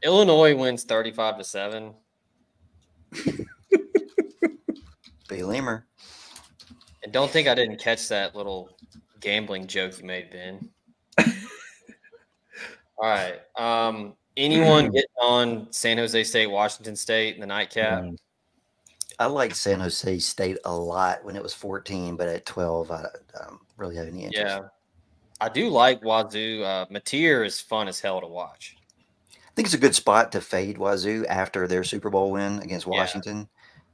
Illinois wins 35-7. Lemur. And don't think I didn't catch that little gambling joke you made, Ben. All right. Anyone getting on San Jose State, Washington State in the nightcap? I liked San Jose State a lot when it was 14, but at 12, I don't really have any interest. Yeah. I do like Wazoo. Mateer is fun as hell to watch. I think it's a good spot to fade Wazoo after their Super Bowl win against Washington.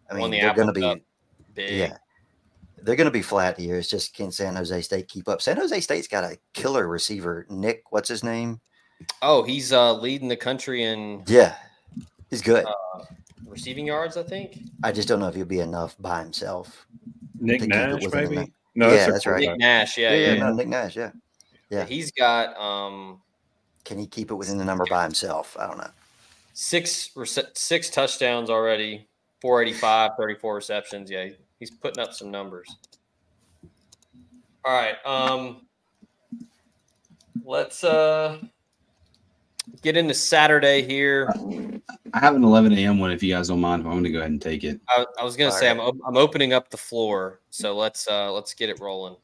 They're going to be big. Yeah. They're going to be flat here. It's just, can San Jose State keep up? San Jose State's got a killer receiver. Nick, what's his name? Oh, he's leading the country in he's good. Receiving yards, I think. I just don't know if he'll be enough by himself. Nick Nash, maybe? No, that's right. Nick Nash, Nick Nash, yeah. He's got can he keep it within the number by himself? I don't know. 6 touchdowns already, 485, 34 receptions. Yeah, he's putting up some numbers. All right. Let's get into Saturday here. I have an 11 a.m. one if you guys don't mind. I'm going to go ahead and take it. I was going to say I'm opening up the floor, so let's get it rolling.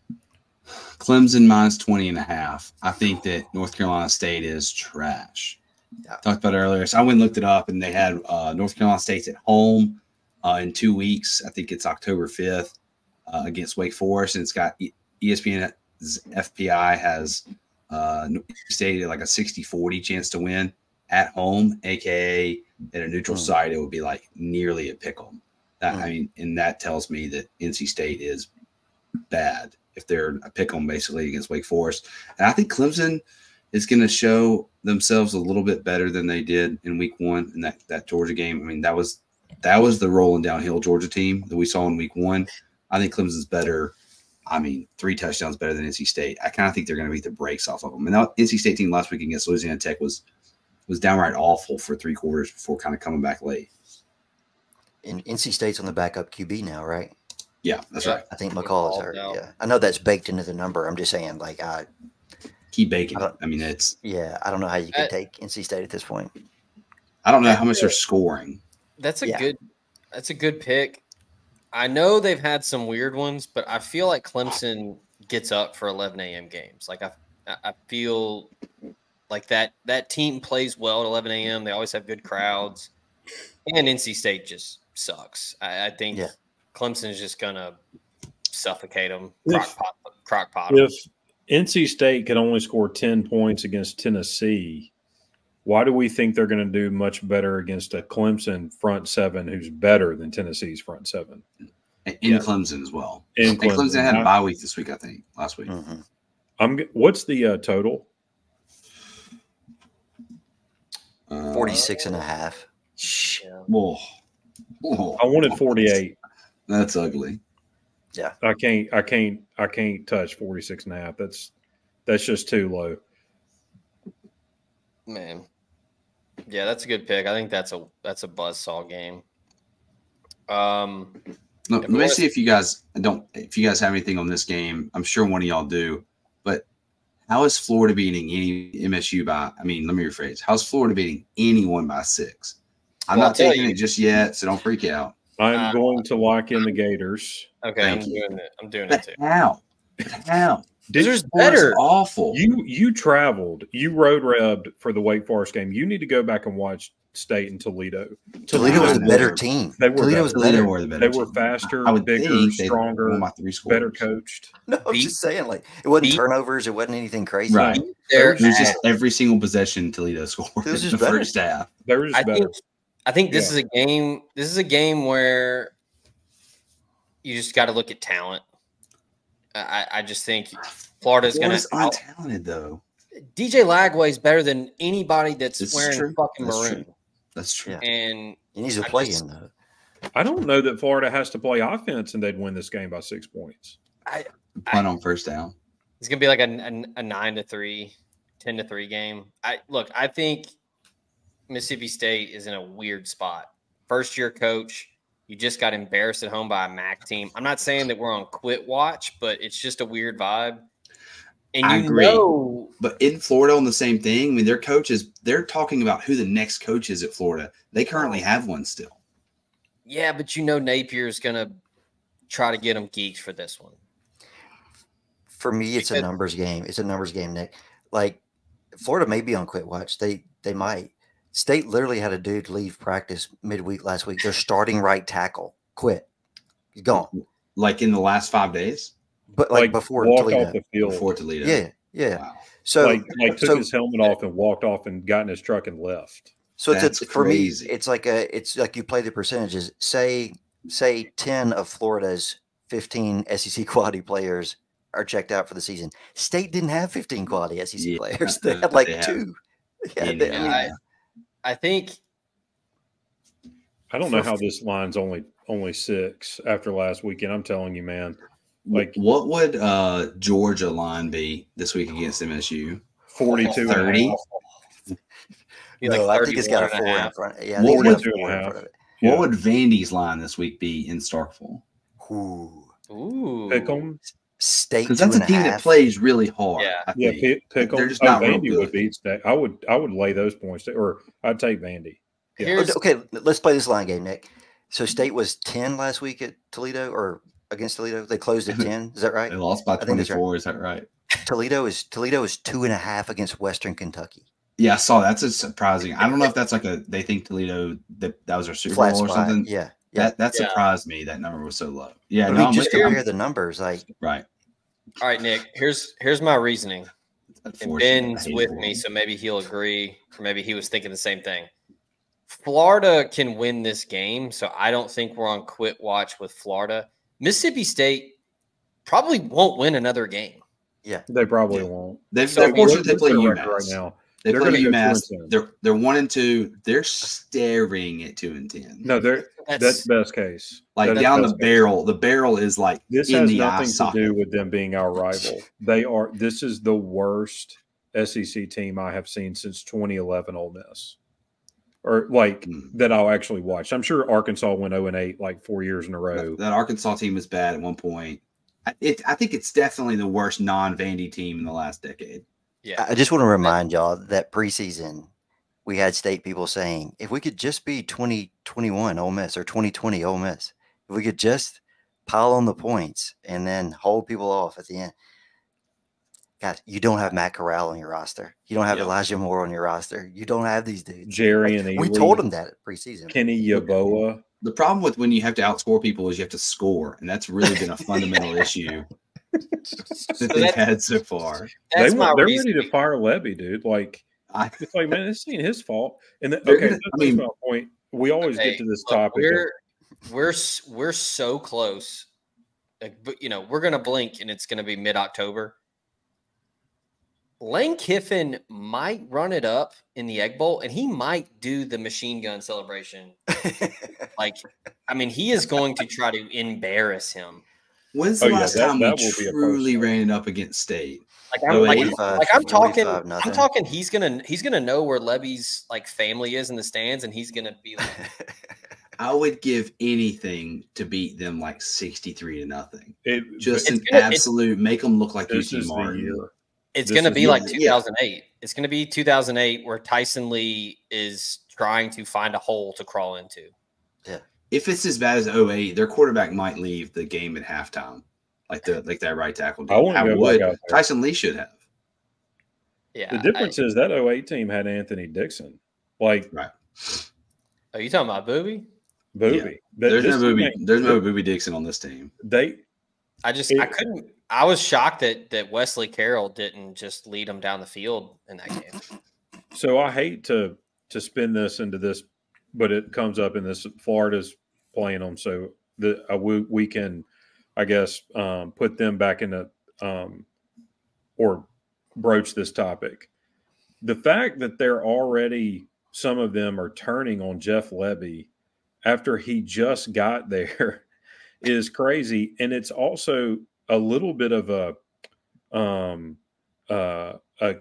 Clemson -20.5. I think that North Carolina State is trash. Yeah. Talked about it earlier. So I went and looked it up, and they had North Carolina State's at home in 2 weeks. I think it's October 5th against Wake Forest, and it's got ESPN's FPI has State at like a 60-40 chance to win at home, aka at a neutral site, it would be like nearly a pick 'em. And that tells me that NC State is bad if they're a pick 'em basically against Wake Forest. And I think Clemson is going to show themselves a little bit better than they did in week 1 in that Georgia game. That was the rolling downhill Georgia team that we saw in week 1. I think Clemson's better. 3 touchdowns better than NC State. I kind of think they're going to beat the brakes off of them. And that NC State team last week against Louisiana Tech was downright awful for 3 quarters before kind of coming back late. And NC State's on the backup QB now, right? Yeah, that's right. I think McCall is hurt. Yeah, I know that's baked into the number. I'm just saying, keep baking. It's I don't know how you could take NC State at this point. I don't know how much they're scoring. That's a good pick. I know they've had some weird ones, but I feel like Clemson gets up for 11 a.m. games. I feel like that team plays well at 11 a.m. They always have good crowds, and NC State just sucks. I think Clemson is just gonna suffocate them. Crock pot. If NC State can only score 10 points against Tennessee, why do we think they're going to do much better against a Clemson front seven who's better than Tennessee's front seven? in Clemson as well. And Clemson had a bye week this week, I think, last week. What's the total? 46.5. Whoa. I wanted 48. That's ugly. Yeah. I can't touch 46.5. That's just too low. Man. Yeah, that's a good pick. I think that's a buzzsaw game. Let me see if you guys have anything on this game. I'm sure one of y'all do. But how is Florida beating any MSU by? I mean, let me rephrase. How's Florida beating anyone by 6? I'm not taking it just yet, so don't freak out. I'm going to lock in the Gators. Okay, I'm doing it too. How? There's better. Awful. You traveled. You road rebbed for the Wake Forest game. You need to go back and watch State and Toledo. Toledo was the better team. Toledo was better. They were faster, bigger, stronger, better coached. No, I'm just saying, like, it wasn't turnovers. It wasn't anything crazy. Right. It was just every single possession Toledo scored in the first half. They were just better. I think this is a game. This is a game where you just got to look at talent. I just think Florida's going to untalented though. DJ Lagway is better than anybody that's wearing fucking maroon. That's true. Yeah. And he needs to play in though. I don't know that Florida has to play offense and they'd win this game by 6 points. Punt on first down. It's gonna be like a 9-3, 10-3 game. I think Mississippi State is in a weird spot. First year coach, you just got embarrassed at home by a MAC team. I'm not saying that we're on quit watch, but it's just a weird vibe. And I agree. But in Florida on the same thing, I mean, their coaches, they're talking about who the next coach is at Florida. They currently have one still. Yeah, but Napier's going to try to get them geeked for this one. For me, it's a numbers game. It's a numbers game, Nick. Like, Florida may be on quit watch. They might. State literally had a dude leave practice midweek last week. Their starting right tackle quit. He's gone. Like in the last 5 days? But like before Toledo. Off the field. Before Toledo. Yeah. Wow. So like took his helmet off and walked off and got in his truck and left. So for me, it's like you play the percentages. Say 10 of Florida's 15 SEC quality players are checked out for the season. State didn't have 15 quality SEC players. They had like 2. I think. I don't know how this line's only 6 after last weekend. I'm telling you, man. Like, what would Georgia line be this week against MSU? 42-30. No, I think it's got a 4 in front. Yeah, what would Vandy's line this week be in Starkville? Ooh. Pick 'em. State, because that's a team that plays really hard. Yeah, pick 'em. They're just not Vandy real would beat State. I would lay those points, or I'd take Vandy. Yeah. Okay, let's play this line game, Nick. So State was 10 last week at Toledo, or against Toledo. They closed at 10. Is that right? They lost by 24. Right. Is that right? Toledo is 2.5 against Western Kentucky. Yeah, I saw that's a surprising. I don't know if that's like they think Toledo that was their Super Bowl or something. Yeah. That surprised me. That number was so low. Yeah, no, just compare the numbers. Like, right. All right, Nick. Here's my reasoning. And Ben's with me, so maybe he'll agree, or maybe he was thinking the same thing. Florida can win this game, so I don't think we're on quit watch with Florida. Mississippi State probably won't win another game. Yeah, they probably won't. They're fortunate to play UMass right now. They play UMass. They're 1-2. They're staring at 2-10. No, that's best case. Like that's down the barrel. The barrel is like this in has the nothing to do with them being our rival. This is the worst SEC team I have seen since 2011 Ole Miss. Or that I'll actually watch. I'm sure Arkansas went 0-8 like 4 years in a row. That Arkansas team was bad at one point. I think it's definitely the worst non-Vandy team in the last decade. Yeah. I just want to remind y'all that preseason we had State people saying, if we could just be 2021 Ole Miss or 2020 Ole Miss, if we could just pile on the points and then hold people off at the end. God, you don't have Matt Corral on your roster. You don't have Elijah Moore on your roster. You don't have these dudes. Jerry and we told them that preseason. Kenny Yeboah. The problem with when you have to outscore people is you have to score, and that's really been a fundamental issue that they've had so far. They're ready to fire Levy, dude. It's like, man, this ain't his fault. And that's my point. We always get to this topic. we're so close. But we're gonna blink and it's gonna be mid-October. Lane Kiffin might run it up in the Egg Bowl, and he might do the machine gun celebration. He is going to try to embarrass him. When's the last time we truly ran it up against State? I'm talking. He's gonna know where Levy's family is in the stands, and he's gonna be like. I would give anything to beat them 63-0. Make them look like UT Martin. It's going to be like 2008. It's going to be 2008 where Tyson Lee is trying to find a hole to crawl into. Yeah. If it's as bad as 08, their quarterback might leave the game at halftime, like that right tackle did. Tyson Lee should have. Yeah. The difference is that 08 team had Anthony Dixon. Right. Are you talking about Booby? Booby. Yeah. There's no Booby Dixon on this team. I couldn't. I was shocked that Wesley Carroll didn't just lead them down the field in that game. So I hate to spin this into this, but it comes up in this. Florida's playing them, so we can, I guess, put them back in or broach this topic. The fact that they're already, some of them are turning on Jeff Lebby after he just got there is crazy, and it's also a little bit of a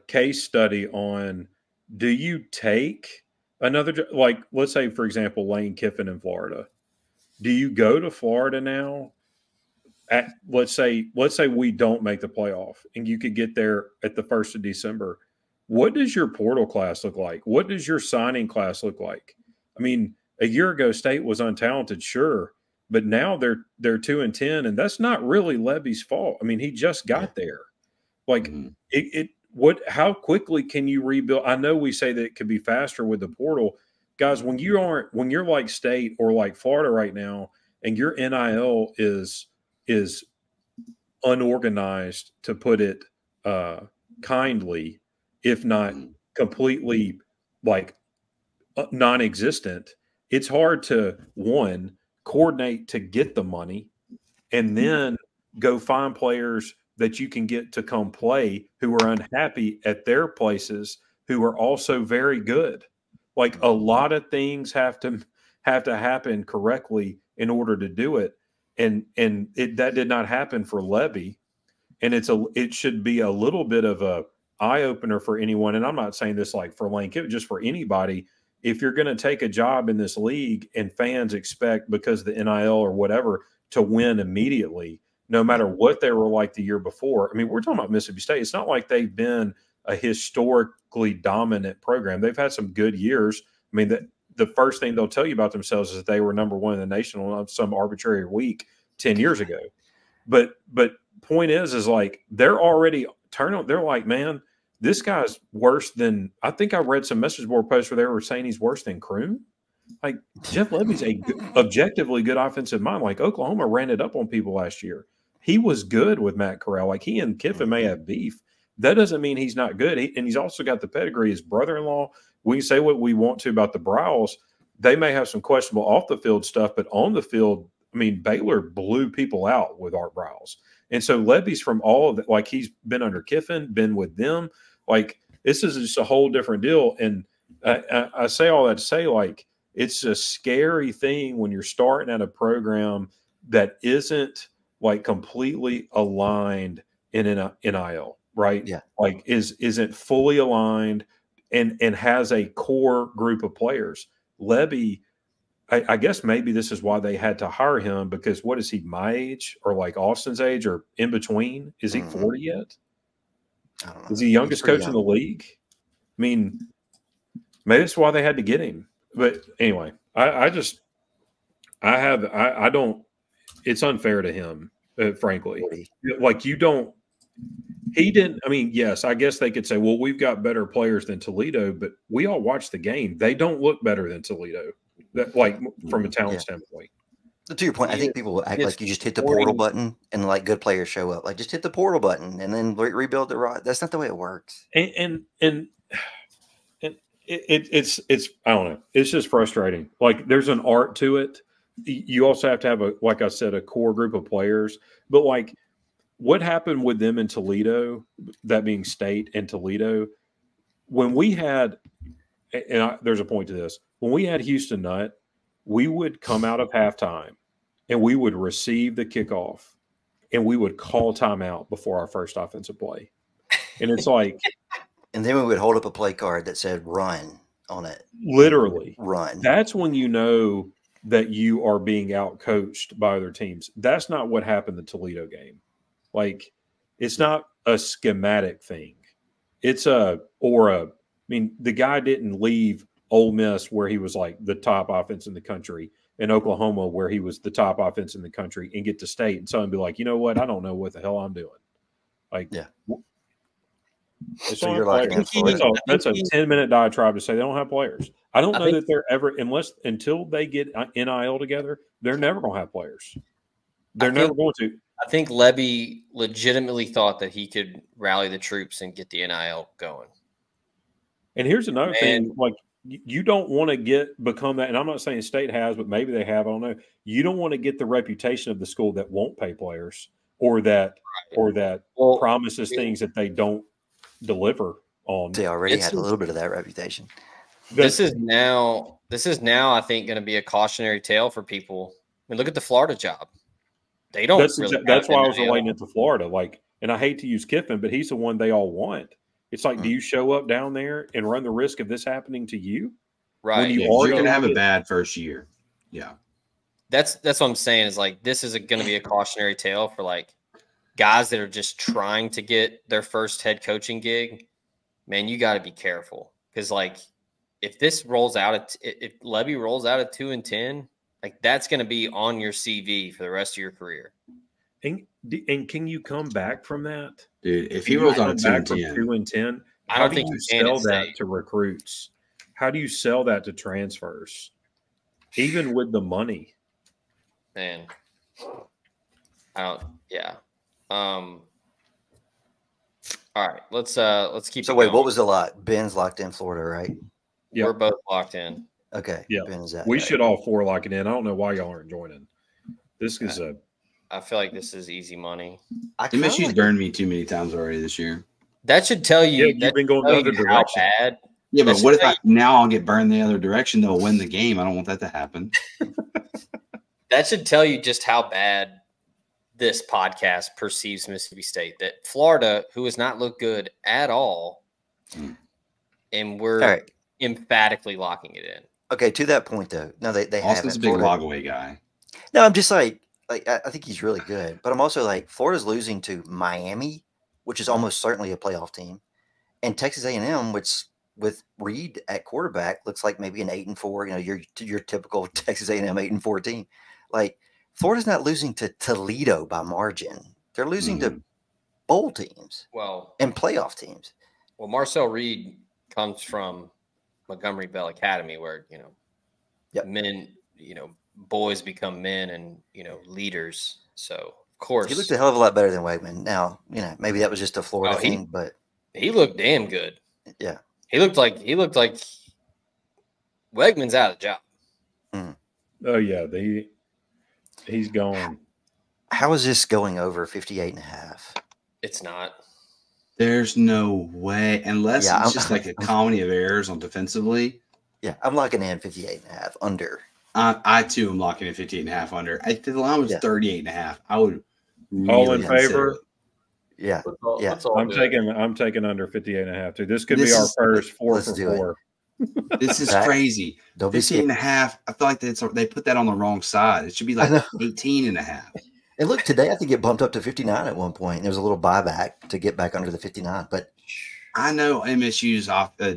case study on, do you take another, let's say, for example, Lane Kiffin in Florida. Do you go to Florida now? Let's say we don't make the playoff and you could get there at the 1st of December. What does your portal class look like? What does your signing class look like? I mean, a year ago, State was untalented, sure. But now they're 2-10, and that's not really Levy's fault. I mean, he just got there. How quickly can you rebuild? I know we say that it could be faster with the portal. Guys, when you're like State or like Florida right now, and your NIL is unorganized, to put it kindly, if not completely non-existent, it's hard to coordinate to get the money and then go find players that you can get to come play who are unhappy at their places, who are also very good. A lot of things have to happen correctly in order to do it. And that did not happen for Levy. And it should be a little bit of a eye opener for anyone. And I'm not saying this for Lane Kiffin, just for anybody. If you're going to take a job in this league and fans expect, because of the NIL or whatever, to win immediately, no matter what they were like the year before. I mean, we're talking about Mississippi State. It's not like they've been a historically dominant program. They've had some good years. I mean, the first thing they'll tell you about themselves is that they were number one in the nation on some arbitrary week 10 years ago. But point is they're already turning. They're like, man, this guy's worse than, I think I read some message board posts where they were saying he's worse than Kroon. Jeff Levy's objectively good offensive mind. Oklahoma ran it up on people last year. He was good with Matt Corral. He and Kiffin may have beef. That doesn't mean he's not good. And he's also got the pedigree. His brother-in-law, we can say what we want to about the Browns. They may have some questionable off-the-field stuff, but on the field, I mean, Baylor blew people out with Art Browse. And so Levy's from all of that. He's been under Kiffin, been with them. This is just a whole different deal. And I say all that to say, it's a scary thing when you're starting at a program that isn't completely aligned in an NIL, right? Yeah. Isn't fully aligned and has a core group of players. Levy, I guess maybe this is why they had to hire him, because what is he, my age or Austin's age or in between? Is he 40 yet? I don't know. Is he the youngest coach in the league? I mean, maybe that's why they had to get him. But anyway, it's unfair to him, frankly. He didn't, I mean, yes, I guess they could say, well, we've got better players than Toledo, but we all watched the game. They don't look better than Toledo, from a talent standpoint. To your point, I think people act like you just hit the portal button and good players show up. Just hit the portal button and then rebuild the right. That's not the way it works. And it's I don't know. It's just frustrating. There's an art to it. you also have to have like I said, a core group of players. But like, what happened with them in Toledo, that being State and Toledo, when we had, and there's a point to this, when we had Houston Nutt, we would come out of halftime and we would receive the kickoff and we would call timeout before our first offensive play. And it's like, and then we would hold up a play card that said "run" on it. Literally, run. That's when you know that you are being outcoached by other teams. That's not what happened in the Toledo game. Like, it's not a schematic thing. It's I mean, the guy didn't leave Ole Miss where he was like the top offense in the country, in Oklahoma where he was the top offense in the country, and get to State and so be like, you know what? I don't know what the hell I'm doing. Like, yeah. So you're like, that's a 10-minute diatribe to say they don't have players. I don't know that they're ever, until they get NIL together, they're never going to have players. They're never going to. I think Levy legitimately thought that he could rally the troops and get the NIL going. And here's another thing, like, you don't want to become that, and I'm not saying State has, but maybe they have, I don't know. You don't want to get the reputation of the school that won't pay players or that promises things that they don't deliver on. They already had a little bit of that reputation. This is now, I think, going to be a cautionary tale for people. I mean, look at the Florida job. They don't. That's why I was relating it to Florida. Like, and I hate to use Kiffin, but he's the one they all want. It's like, do you show up down there and run the risk of this happening to you? Right. You're going to have a bad first year. Yeah. That's what I'm saying, is like, this is going to be a cautionary tale for like guys that are just trying to get their first head coaching gig. Man, you got to be careful, because like, if this rolls out, if Levy rolls out at 2-10, like, that's going to be on your CV for the rest of your career. And can you come back from that, dude? If he rolls out at 2-10, how do you sell that to recruits? How do you sell that to transfers, even with the money? Man, I don't. Yeah. All right, let's keep. So wait, what was the lock? Ben's locked in Florida, right? Yeah, we're both locked in. Okay. Yeah, Ben's we should all four lock it in. I don't know why y'all aren't joining. This is I feel like this is easy money. MSU's burned me too many times already this year. That should tell you. Yeah, you've been going the other direction. Bad. Yeah, but what if now I'll get burned the other direction? They'll win the game. I don't want that to happen. That should tell you just how bad this podcast perceives Mississippi State. That Florida, who has not looked good at all, and we're emphatically locking it in. Okay, to that point though, no, they Austin's haven't. a big log away guy. No, I'm just like I think he's really good, but I'm also like, Florida's losing to Miami, which is almost certainly a playoff team, and Texas A&M, which with Reed at quarterback looks like maybe an 8-4. You know, your typical Texas A&M 8-4 team. Like, Florida's not losing to Toledo by margin; they're losing to bowl teams, and playoff teams. Well, Marcel Reed comes from Montgomery Bell Academy, where men, boys become men and leaders. So of course he looked a hell of a lot better than Wegman. Now maybe that was just a Florida thing, but he looked damn good. Yeah, he looked like Wegman's out of the job. Oh yeah, he's gone. How is this going over 58.5? It's not. There's no way, unless it's just like a comedy of errors on defensively. Yeah, I'm locking in 58.5 under. I too am locking in 58.5 under. If the line was 38.5, I would. All in favor? Yeah. I'm taking under 58.5 too. This could be our first 4 for 4. This is crazy. 58.5. I feel like they put that on the wrong side. It should be like 18.5. And look, today I think it bumped up to 59 at one point. There was a little buyback to get back under the 59. But I know MSU's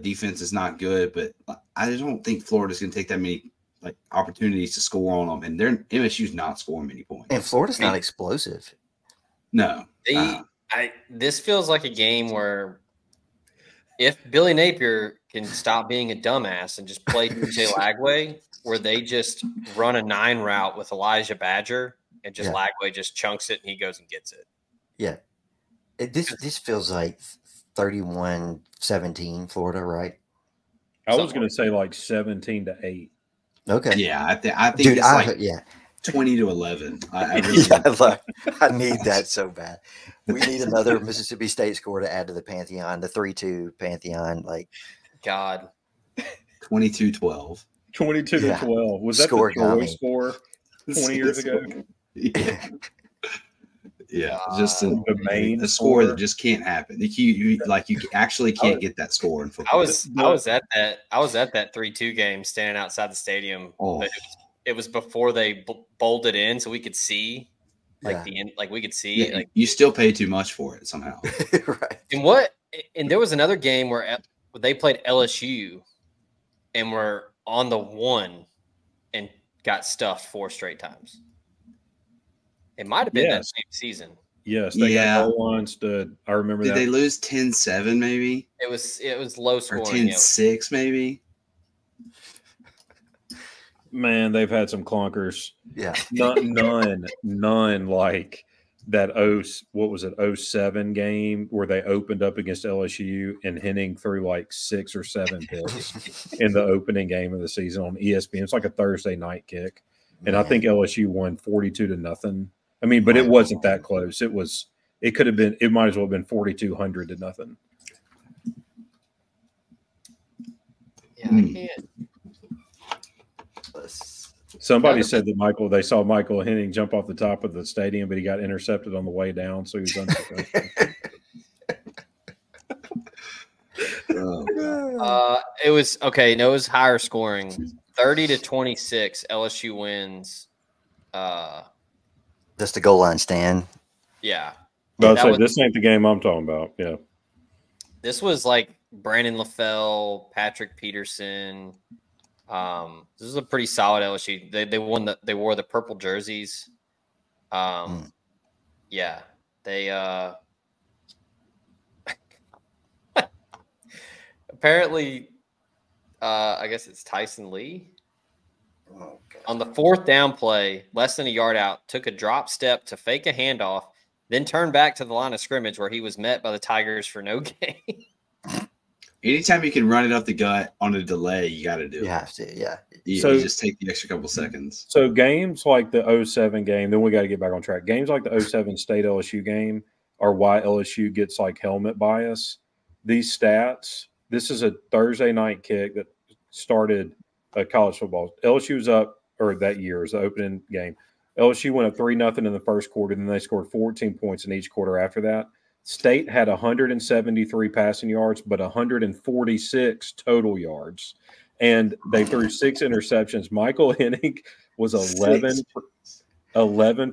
defense is not good, but I just don't think Florida's going to take that many opportunities to score on them. And MSU's not scoring many points. And Florida's not explosive. No. This feels like a game where if Billy Napier can stop being a dumbass and just play DJ Lagway, where they just run a 9 route with Elijah Badger, and just Lagway just chunks it and he goes and gets it. Yeah. This feels like 31-17 Florida, right? I was going to say like 17-8. Okay. Yeah, I think Dude, it's like yeah. 20-11. I need that so bad. We need another Mississippi State score to add to the pantheon, the 3-2 pantheon. Like, God, 22-12. 22-12. Was that Score the got Troy me. score 20 years ago? Yeah, just The main a score that just can't happen. You actually can't get that score in football. I was at that 3-2 game, standing outside the stadium. Oh. But it was before they bolted in, so we could see, Yeah. we could see. Yeah, you still pay too much for it somehow. Right. And there was another game where they played LSU, and were on the 1 and got stuffed 4 straight times. It might have been that same season. Yes, they got goal line stood. I remember that. Did they lose 10-7 maybe? It was low scoring. Or 10-6 maybe? Man, they've had some clunkers. Yeah. None like that 07 game where they opened up against LSU and Henning threw like 6 or 7 picks in the opening game of the season on ESPN. It's like a Thursday night kick. And I think LSU won 42-0. I mean, but it wasn't that close. It might as well have been 4,200-0. Yeah, I can't. Somebody said that they saw Michael Henning jump off the top of the stadium, but he got intercepted on the way down, so he was unsuccessful. It was okay. No, it was higher scoring, 30-26. LSU wins. Just the goal line stand. Yeah, but I'll say this ain't the game I'm talking about. Yeah, this was like Brandon LaFell, Patrick Peterson. This is a pretty solid LSU. They won they wore the purple jerseys. Yeah, they apparently I guess it's Tyson Lee. Oh, on the 4th down play, less than a yard out, took a drop step to fake a handoff, then turned back to the line of scrimmage where he was met by the Tigers for no gain. Anytime you can run it up the gut on a delay, you got to do it. You have to, yeah. You just take the extra couple seconds. So games like the 07 game, then we got to get back on track. Games like the 07 State LSU game are why LSU gets like helmet bias. These stats, this is a Thursday night kick that started college football. LSU was up, or that year was the opening game. LSU went up 3-0 in the first quarter, then they scored 14 points in each quarter after that. State had 173 passing yards, but 146 total yards. And they threw 6 interceptions. Michael Hennig was 11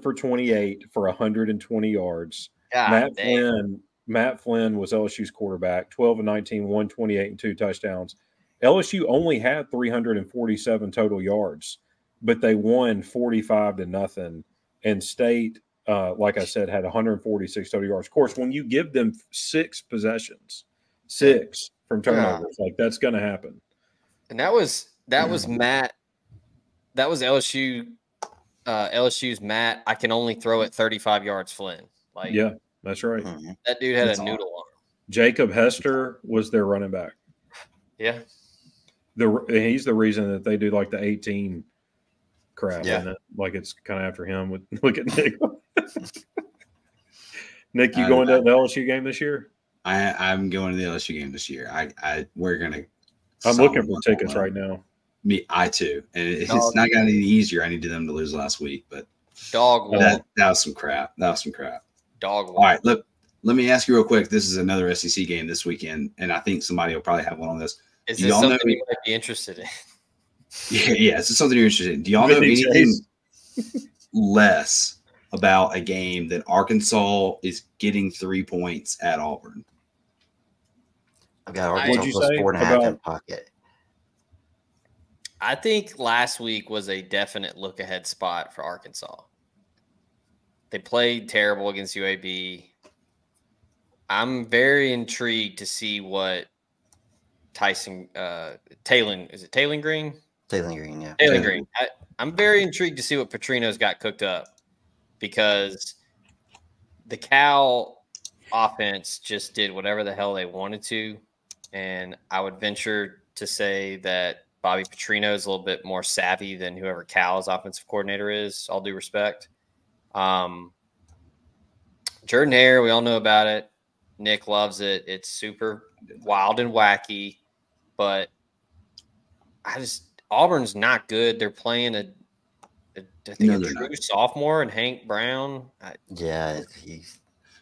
for 28 for 120 yards. Matt Flynn was LSU's quarterback, 12 of 19, 128 and 2 touchdowns. LSU only had 347 total yards, but they won 45-0. And State, like I said, had 146 total yards. Of course, when you give them 6 possessions, 6 from turnovers, like that's going to happen. And that was Matt. That was LSU. LSU's Matt. I can only throw it 35 yards. Flynn. Like, yeah, that's right. That dude had a noodle on him. Jacob Hester was their running back. Yeah. He's the reason that they do like the 18 crap. Yeah. It? Like it's kind of after him. Look at Nick. Nick, you going to the LSU game this year? I'm going to the LSU game this year. We're gonna. I'm looking for tickets right now. I too, and it's not gotten any easier. I needed them to lose last week, but that was some crap. Dog. All right, let me ask you real quick. This is another SEC game this weekend, and I think somebody will probably have one on this. Is this something you might be interested in? Yeah. Is this something you're interested in? Do y'all know anything less about a game that Arkansas is getting 3 points at Auburn? I've got Arkansas plus 4.5 in pocket. I think last week was a definite look ahead spot for Arkansas. They played terrible against UAB. I'm very intrigued to see what Tyson Taylor is it Taylor Green? Taylor Green, yeah. Taylor Green. I'm very intrigued to see what Petrino's got cooked up, because the Cal offense just did whatever the hell they wanted to, and I would venture to say that Bobby Petrino is a little bit more savvy than whoever Cal's offensive coordinator is, all due respect. Jordan Hare, we all know about it. Nick loves it. It's super wild and wacky, but Auburn's not good. They're playing a true sophomore and Hank Brown.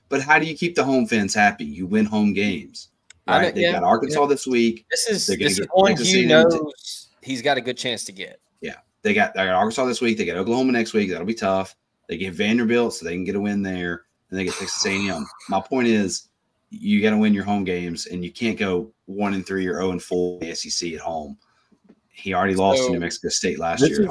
But how do you keep the home fans happy? You win home games, right? They got Arkansas this week. This is one Hugh knows he's got a good chance to get. Yeah, they got Arkansas this week. They got Oklahoma next week. That'll be tough. They get Vanderbilt, so they can get a win there, and they get Texas A&M. My point is, you got to win your home games, and you can't go 1-3 or 0-4 in the SEC at home. He already lost to New Mexico State last year.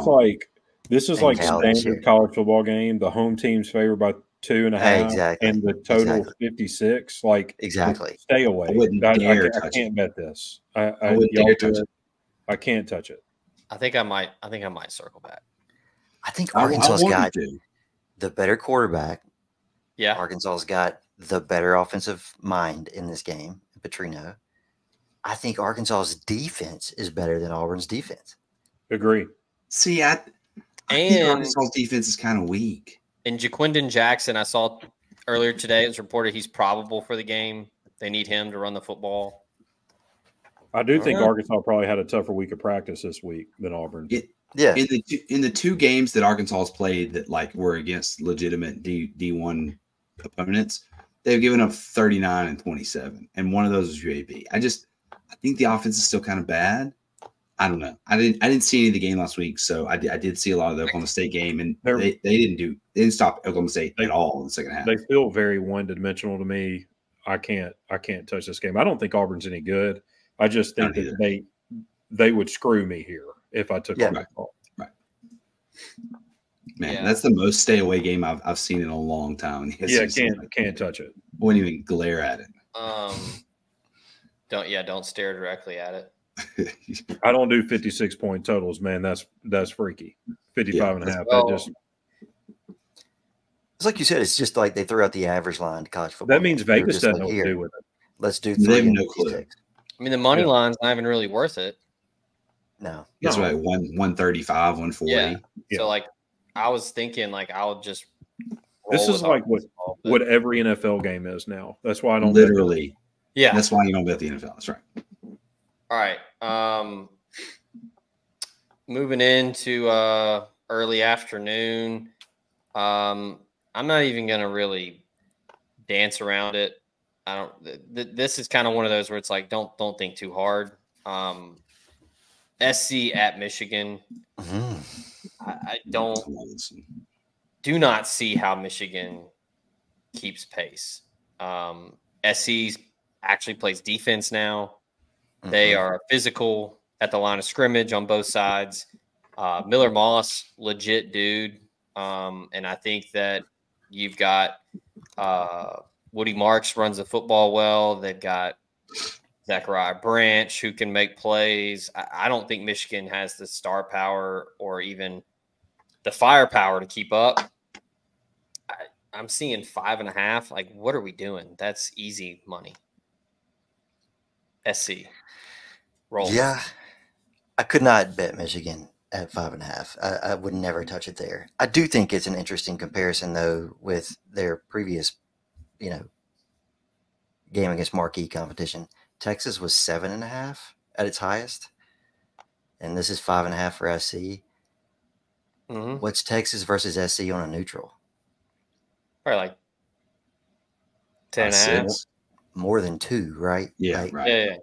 This is like standard college football game. The home team's favored by 2.5, and the total 56. Like stay away. I can't bet this. I can't touch it. I think I might circle back. I think Arkansas's got the better quarterback. Yeah, Arkansas's got the better offensive mind in this game, Petrino. I think Arkansas's defense is better than Auburn's defense. Agree. See, I think Arkansas's defense is kind of weak. And Jaquindon Jackson, I saw earlier today, it's reported he's probable for the game. They need him to run the football. I do think Arkansas probably had a tougher week of practice this week than Auburn. In the two games that Arkansas has played that were against legitimate D1 opponents, they've given up 39 and 27, and one of those was UAB. I think the offense is still kind of bad. I don't know. I didn't see any of the game last week, so I did see a lot of the Oklahoma State game, and they didn't stop Oklahoma State at all in the second half. They feel very one-dimensional to me. I can't touch this game. I don't think Auburn's any good. I just think that they would screw me here if I took Arkansas. Right. Man, that's the most stay away game I've seen in a long time. Can't touch it. Wouldn't even glare at it. Don't stare directly at it. I don't do 56-point totals, man. That's freaky. 55.5. It's like you said. It's just like they threw out the average line to college football. That means Vegas doesn't know what to do with it. Let's do 3. They have no clue. I mean, the money line's not even really worth it. No, it's right. 135, 140. Yeah. So I was thinking I'll just. This is what every NFL game is now. That's why I don't literally. Yeah, that's why you don't bet the NFL. That's right. All right. Moving into early afternoon. I'm not even going to really dance around it. I don't. This is kind of one of those where it's like don't think too hard. SC at Michigan. I do not see how Michigan keeps pace. SC actually plays defense now. They are physical at the line of scrimmage on both sides. Miller Moss, legit dude. And I think that you've got Woody Marks runs the football well. They've got Zachariah Branch who can make plays. I don't think Michigan has the star power or even the firepower to keep up. I'm seeing 5.5. What are we doing? That's easy money. SC. Roll. Yeah. I could not bet Michigan at 5.5. I would never touch it there. I do think it's an interesting comparison, though, with their previous, game against marquee competition. Texas was 7.5 at its highest, and this is 5.5 for SC. What's Texas versus SC on a neutral? Probably 10.5. More than 2, right? Yeah, right. Yeah.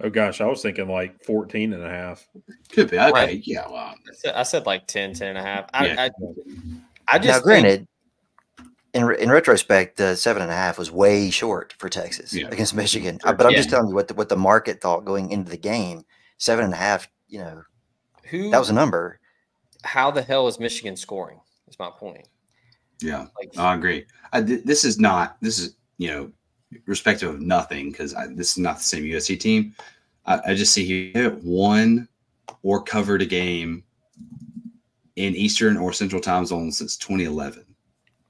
Oh gosh, I was thinking 14.5. Could be. Okay. Right. Yeah. Well, I said 10.5. Yeah. I just now, granted, in retrospect, the 7.5 was way short for Texas against Michigan. But I'm just telling you what the market thought going into the game. 7.5. That was a number. How the hell is Michigan scoring? Is my point. Yeah, I agree. This is respective of nothing because this is not the same USC team. I just see here they haven't won or covered a game in Eastern or Central time zones since 2011.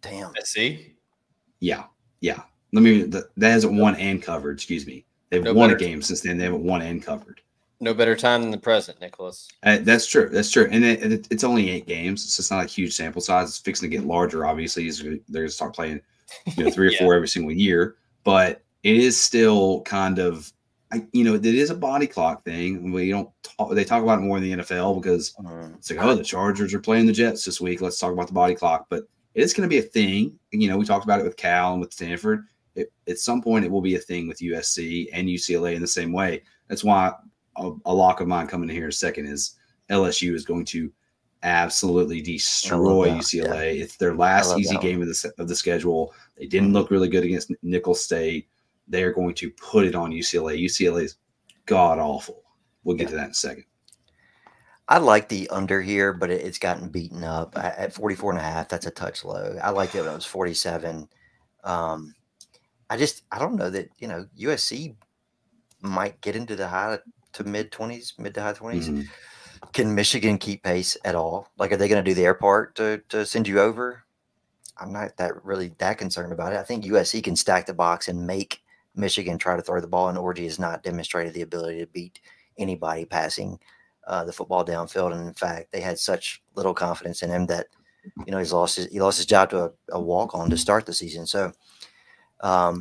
Damn. SC? Yeah. That hasn't won and covered. Excuse me. They've won a game since then. They haven't won and covered. No better time than the present, Nicholas. That's true. That's true. And it's only 8 games. So it's not a huge sample size. It's fixing to get larger, obviously. They're going to start playing 3 or 4 every single year. But it is still kind of, it is a body clock thing. They talk about it more in the NFL because it's like, the Chargers are playing the Jets this week. Let's talk about the body clock. But it is going to be a thing. We talked about it with Cal and with Stanford. At some point, it will be a thing with USC and UCLA in the same way. That's why a lock of mine coming in here in a second is LSU is going to absolutely destroy UCLA. Yeah. It's their last easy game of the schedule. They didn't look really good against Nicholls State. They are going to put it on UCLA. UCLA is god awful. We'll get to that in a second. I like the under here, but it's gotten beaten up at 44.5. That's a touch low. I liked it when it was 47. I don't know that, USC might get into the high to mid to high 20s. Mm-hmm. Can Michigan keep pace at all? Like, are they going to do their part to send you over? I'm not that concerned about it. I think USC can stack the box and make Michigan try to throw the ball, and Orji has not demonstrated the ability to beat anybody passing the football downfield. And in fact, they had such little confidence in him that, he lost his job to a walk-on to start the season. So, I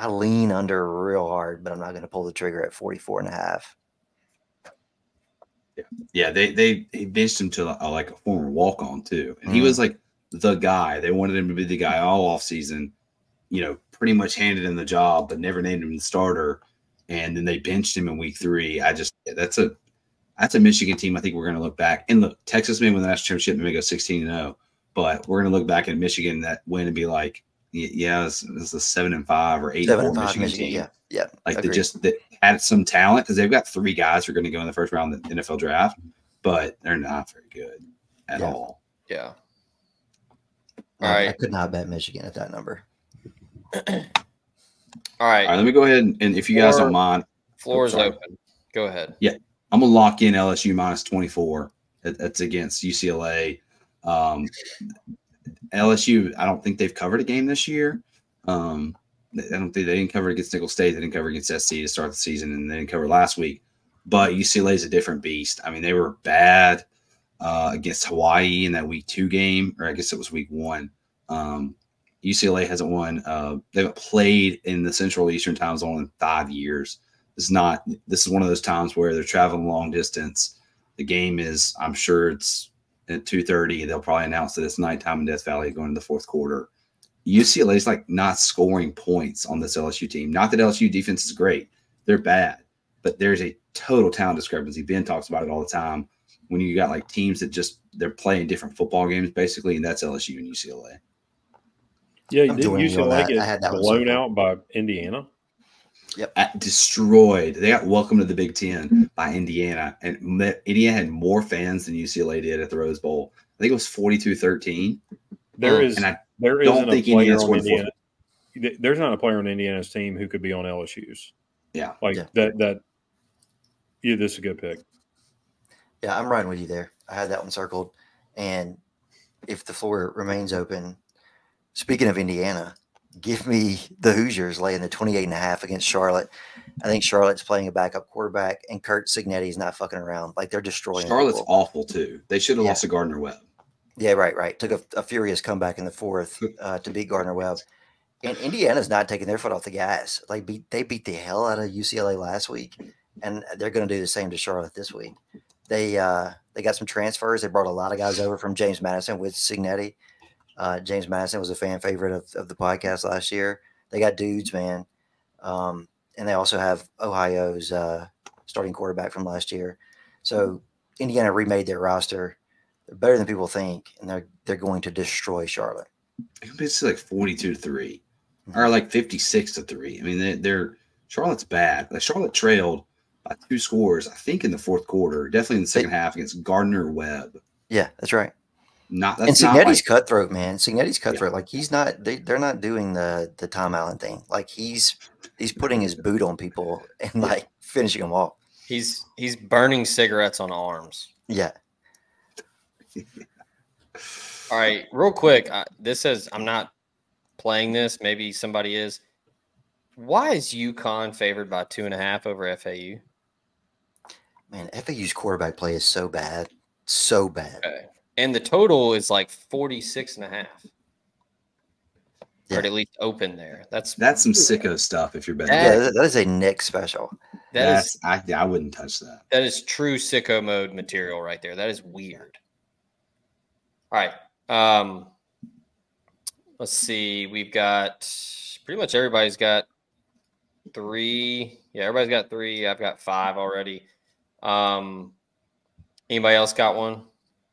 lean under real hard, but I'm not going to pull the trigger at 44.5. Yeah. They benched him to a former walk-on too, and he was like the guy. They wanted him to be the guy all off season. Pretty much handed him the job, but never named him the starter. And then they benched him in week 3. That's a Michigan team. I think we're going to look back and look. Texas may win the national championship and may go 16-0, but we're going to look back at Michigan that win and be like, yeah, it's a 7-5 or 8-4 Michigan team. Yeah. They had some talent because they've got 3 guys who are going to go in the first round of the NFL draft, but they're not very good at all. Yeah. All right. I could not bet Michigan at that number. All right. Let me go ahead and if you guys don't mind, floor is open. Go ahead. Yeah, I'm gonna lock in LSU minus 24. That's against UCLA. LSU, I don't think they've covered a game this year. I don't think they didn't cover against Nicholls State. They didn't cover against SC to start the season, and they didn't cover last week. But UCLA is a different beast. I mean, they were bad against Hawaii in that week 2 game, or I guess it was week 1. UCLA hasn't won. They haven't played in the Central Eastern time zone in 5 years. This is one of those times where they're traveling long distance. The game is, I'm sure it's at 2:30. They'll probably announce that it's nighttime in Death Valley going into the 4th quarter. UCLA is not scoring points on this LSU team. Not that LSU defense is great. They're bad, but there's a total talent discrepancy. Ben talks about it all the time. When you got teams that they're playing different football games basically, and that's LSU and UCLA. Yeah, did UCLA get blown out by Indiana? Yep. Destroyed. They got welcomed to the Big Ten by Indiana, and Indiana had more fans than UCLA did at the Rose Bowl. I think it was 42-13. There's not a player on Indiana's team who could be on LSU's. Yeah. This is a good pick. Yeah, I'm riding with you there. I had that one circled. And if the floor remains open, speaking of Indiana, give me the Hoosiers laying the 28.5 against Charlotte. I think Charlotte's playing a backup quarterback, and Kurt Cignetti not fucking around. They're destroying Charlotte's awful, too. They should have lost to Gardner-Webb. Yeah, right. Took a furious comeback in the 4th to beat Gardner-Webb. And Indiana's not taking their foot off the gas. They beat the hell out of UCLA last week, and they're going to do the same to Charlotte this week. They got some transfers. They brought a lot of guys over from James Madison with Cignetti. James Madison was a fan favorite of the podcast last year. They got dudes, man. And they also have Ohio's starting quarterback from last year. So Indiana remade their roster. They're better than people think, and they're going to destroy Charlotte. It's 42-3 or 56-3. I mean, Charlotte's bad. Charlotte trailed by 2 scores, I think, in the 4th quarter, definitely in the second half against Gardner-Webb. Yeah, that's right. And Cignetti's cutthroat, man. Cignetti's cutthroat. Yeah. He's not. They're not doing the Tom Allen thing. He's putting his boot on people and finishing them off. He's burning cigarettes on arms. Yeah. All right, real quick. This says I'm not playing this. Maybe somebody is. Why is UConn favored by 2.5 over FAU? Man, FAU's quarterback play is so bad. So bad. Okay. And the total is like 46.5. Yeah. Or at least open there. That's some sicko stuff if you're betting. Yeah, that is a Nick special. I wouldn't touch that. That is true sicko mode material right there. That is weird. All right. Let's see. We've got pretty much everybody's got 3. Yeah, everybody's got 3. I've got 5 already. Anybody else got one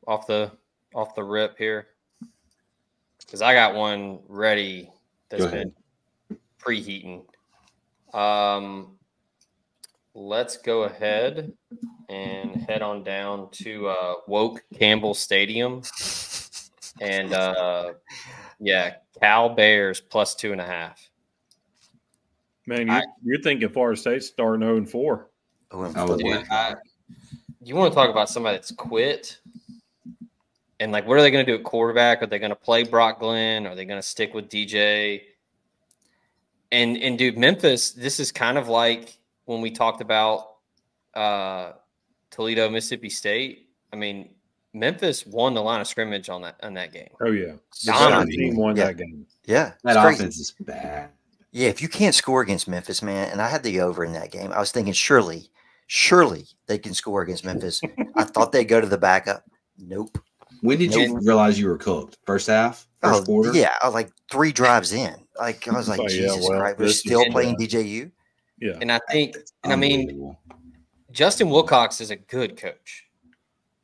off the rip here? Because I got one ready that's been preheating. Let's go ahead and head on down to Woke Campbell Stadium. And, Cal Bears plus 2.5. Man, you're thinking Florida State's starting 0-4. You want to talk about somebody that's quit? And, like, what are they going to do at quarterback? Are they going to play Brock Glenn? Are they going to stick with DJ? And dude, Memphis, this is kind of like when we talked about Toledo, Mississippi State. I mean, Memphis won the line of scrimmage on that game. Oh, yeah. The team won that game. Yeah. That offense is bad. Yeah, if you can't score against Memphis, man, and I had the over in that game, I was thinking surely they can score against Memphis. I thought they'd go to the backup. Nope. When did you realize you were cooked? First half? First quarter? Yeah, I was like 3 drives in. Like, I was like, Jesus Christ, we're still playing DJU? Yeah. And I think, Justin Wilcox is a good coach.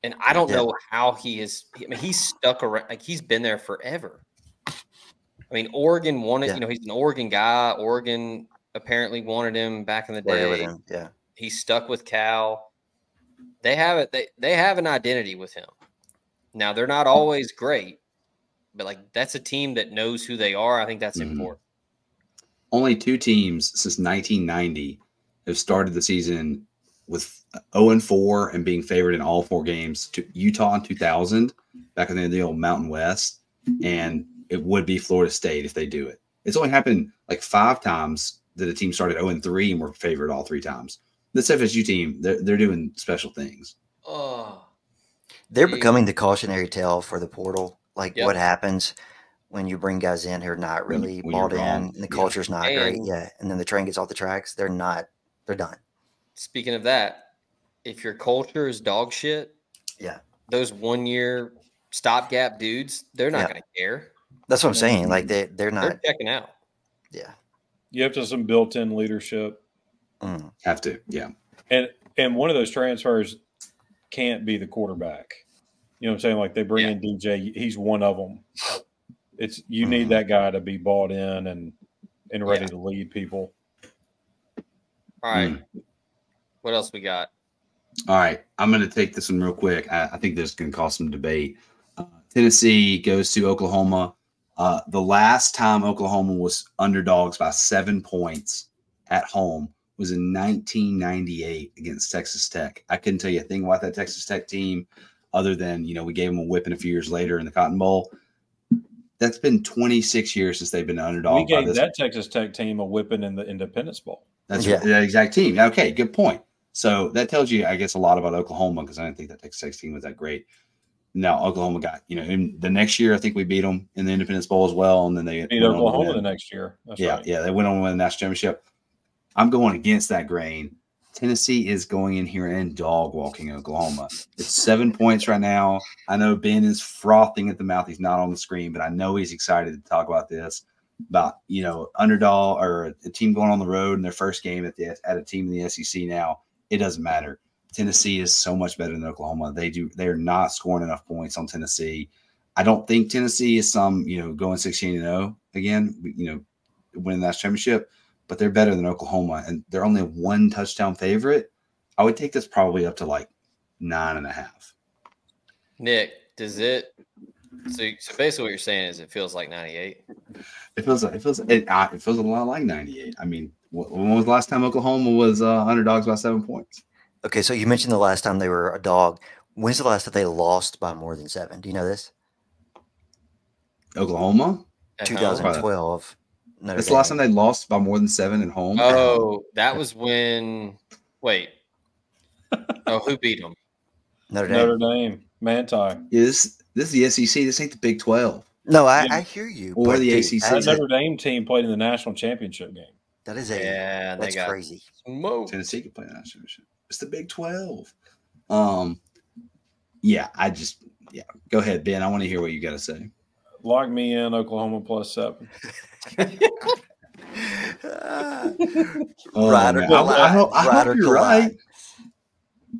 And I don't know how he is. I mean, he's stuck around. Like, he's been there forever. I mean, Oregon wanted, he's an Oregon guy. Oregon apparently wanted him back in the day. With him. Yeah. He's stuck with Cal. They have it. They have an identity with him. Now, they're not always great, but, like, that's a team that knows who they are. I think that's important. Only 2 teams since 1990 have started the season with 0-4 and being favored in all 4 games. To Utah in 2000, back in the old Mountain West, and it would be Florida State if they do it. It's only happened like 5 times that a team started 0-3 and were favored all 3 times. This FSU team, they're doing special things. Oh. They're becoming the cautionary tale for the portal. Like, what happens when you bring guys in who are not really bought in and the culture's not great? Yeah. And then the train gets off the tracks. They're done. Speaking of that, if your culture is dog shit, those 1-year stopgap dudes, they're not going to care. That's what I'm saying. Like, they're not. They're checking out. Yeah. You have to have some built-in leadership. Have to, yeah. And one of those transfers can't be the quarterback. You know what I'm saying? Like, they bring in DJ. He's one of them. You need that guy to be bought in and ready to lead people. All right. What else we got? All right. I'm going to take this one real quick. I think this is going to cause some debate. Tennessee goes to Oklahoma. The last time Oklahoma was underdogs by 7 points at home was in 1998 against Texas Tech. I couldn't tell you a thing about that Texas Tech team other than, we gave them a whipping a few years later in the Cotton Bowl. That's been 26 years since they've been an underdog. We gave that Texas Tech team a whipping in the Independence Bowl. That's that exact team. Okay, good point. So that tells you, I guess, a lot about Oklahoma because I didn't think that Texas Tech team was that great. Now, Oklahoma got, in the next year, I think we beat them in the Independence Bowl as well. And then they beat Oklahoma the next year. That's right. Yeah, they went on to win the national championship. I'm going against that grain. Tennessee is going in here and dog walking Oklahoma. It's 7 points right now. I know Ben is frothing at the mouth. He's not on the screen, but I know he's excited to talk about this, about, underdog or a team going on the road in their first game at a team in the SEC now. It doesn't matter. Tennessee is so much better than Oklahoma. They're not scoring enough points on Tennessee. I don't think Tennessee is going 16-0 again, winning that championship, but they're better than Oklahoma, and they're only a 1 touchdown favorite. I would take this probably up to like 9.5. Nick, does it? So basically, what you're saying is it feels like 98. It feels a lot like 98. I mean, when was the last time Oklahoma was underdogs by 7 points? Okay, so you mentioned the last time they were a dog. When's the last time they lost by more than 7? Do you know this? Oklahoma? 2012. That's the last time they lost by more than 7 at home. Oh, that was when. Wait. Oh, who beat them? Notre Dame. Notre Dame. Manti. Yeah, this is the SEC. This ain't the Big 12 No, I hear you. or but the dude, ACC. That Notre Dame team played in the national championship game. That is They got crazy. smoked. Tennessee can play that championship. It's the Big 12. Yeah, go ahead, Ben. I want to hear what you got to say. Lock me in, Oklahoma +7. Ryder, I hope you're right.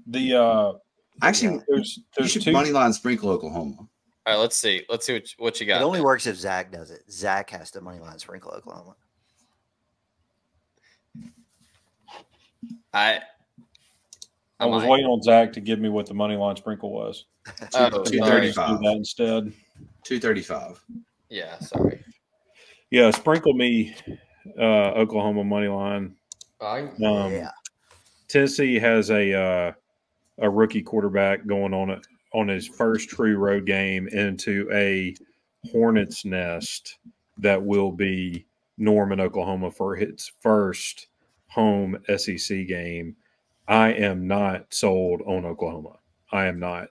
The Actually, there's you should two money line sprinkle Oklahoma. All right, let's see what you got. It only works if Zach does it. Zach has to money line sprinkle Oklahoma. I was waiting on Zach to give me what the money line sprinkle was. 235 that instead. 235. Yeah, sorry. Yeah, sprinkle me Oklahoma money line. Tennessee has a rookie quarterback going on his first true road game into a hornet's nest that will be Norman, Oklahoma for its first home SEC game. I am not sold on Oklahoma. I am not.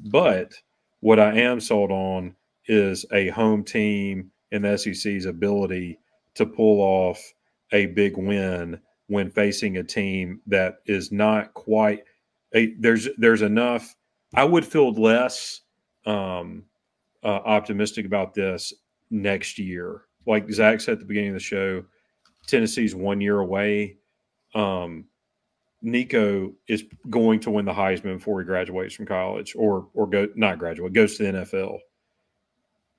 But what I am sold on is a home team in the SEC's ability to pull off a big win when facing a team that is not quite there's enough. I would feel less optimistic about this next year. Like Zach said at the beginning of the show, Tennessee's 1 year away. Nico is going to win the Heisman before he graduates from college or goes to the NFL.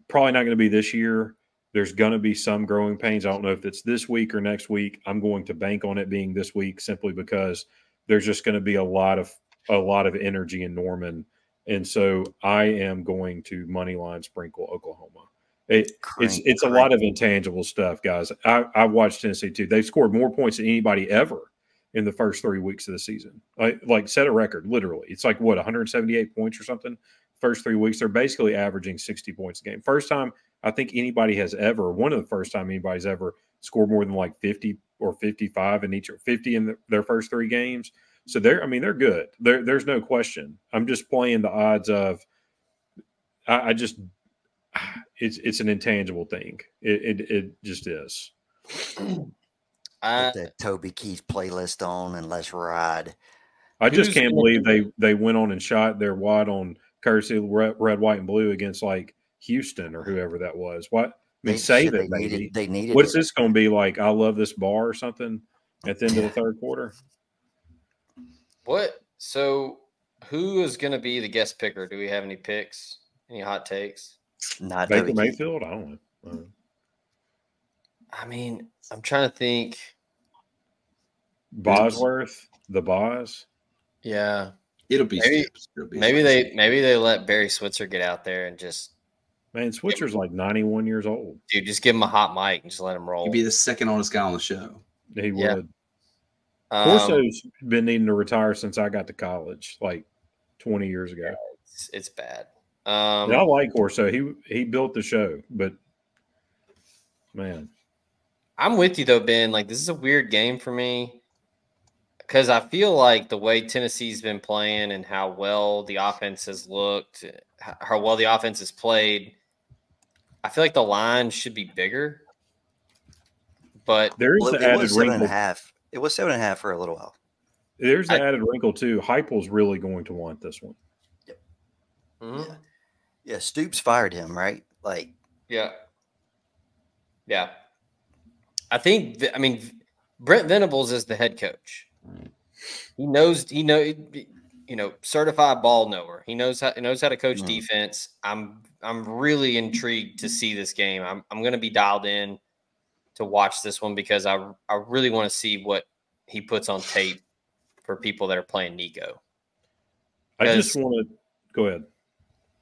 Probably not going to be this year. There's going to be some growing pains. I don't know if it's this week or next week. I'm going to bank on it being this week simply because there's just going to be a lot of energy in Norman. And so I am going to money line sprinkle Oklahoma. It's a lot of intangible stuff, guys. I've watched Tennessee too. They've scored more points than anybody ever in the first 3 weeks of the season. Like set a record, literally. It's like 178 points or something. First 3 weeks, they're basically averaging 60 points a game. First time I think anybody has ever, one of the first time anybody's ever scored more than like 50 or 55 in each or 50 in their first 3 games. So they're good. There's no question. I'm just playing the odds of. It's an intangible thing. It just is. Put that Toby Keith playlist on and let's ride. I just can't believe they went on and shot their wad on courtesy of red, white, and blue against like Houston or whoever that was. What? I mean, save it, baby. They needed. What's this going to be like? I love this bar or something at the end of the third quarter. What? So, who is going to be the guest picker? Do we have any picks? Any hot takes? Not Baker Mayfield. I don't know. I mean, I'm trying to think. Bosworth, the Boz. Yeah, it'll be maybe they let Barry Switzer get out there and just. Man, Switzer's like 91 years old. Dude, just give him a hot mic and just let him roll. He'd be the second oldest guy on the show. He would. Corso's been needing to retire since I got to college, like 20 years ago. It's bad. I like Corso. He built the show, but man. I'm with you though, Ben. Like, this is a weird game for me because I feel like the way Tennessee's been playing and how well the offense has looked, how well the offense has played, I feel like the line should be bigger. But there's the added wrinkle. 7.5. It was 7.5 for a little while. There's the added wrinkle too. Heupel's really going to want this one. Yep. Mm-hmm. Yeah. Stoops fired him, right? Like. Yeah. I mean, Brent Venables is the head coach. He knows, certified ball knower. He knows how to coach defense. I'm really intrigued to see this game. I'm going to be dialed in to watch this one because I really want to see what he puts on tape for people that are playing Nico. I just want to go ahead.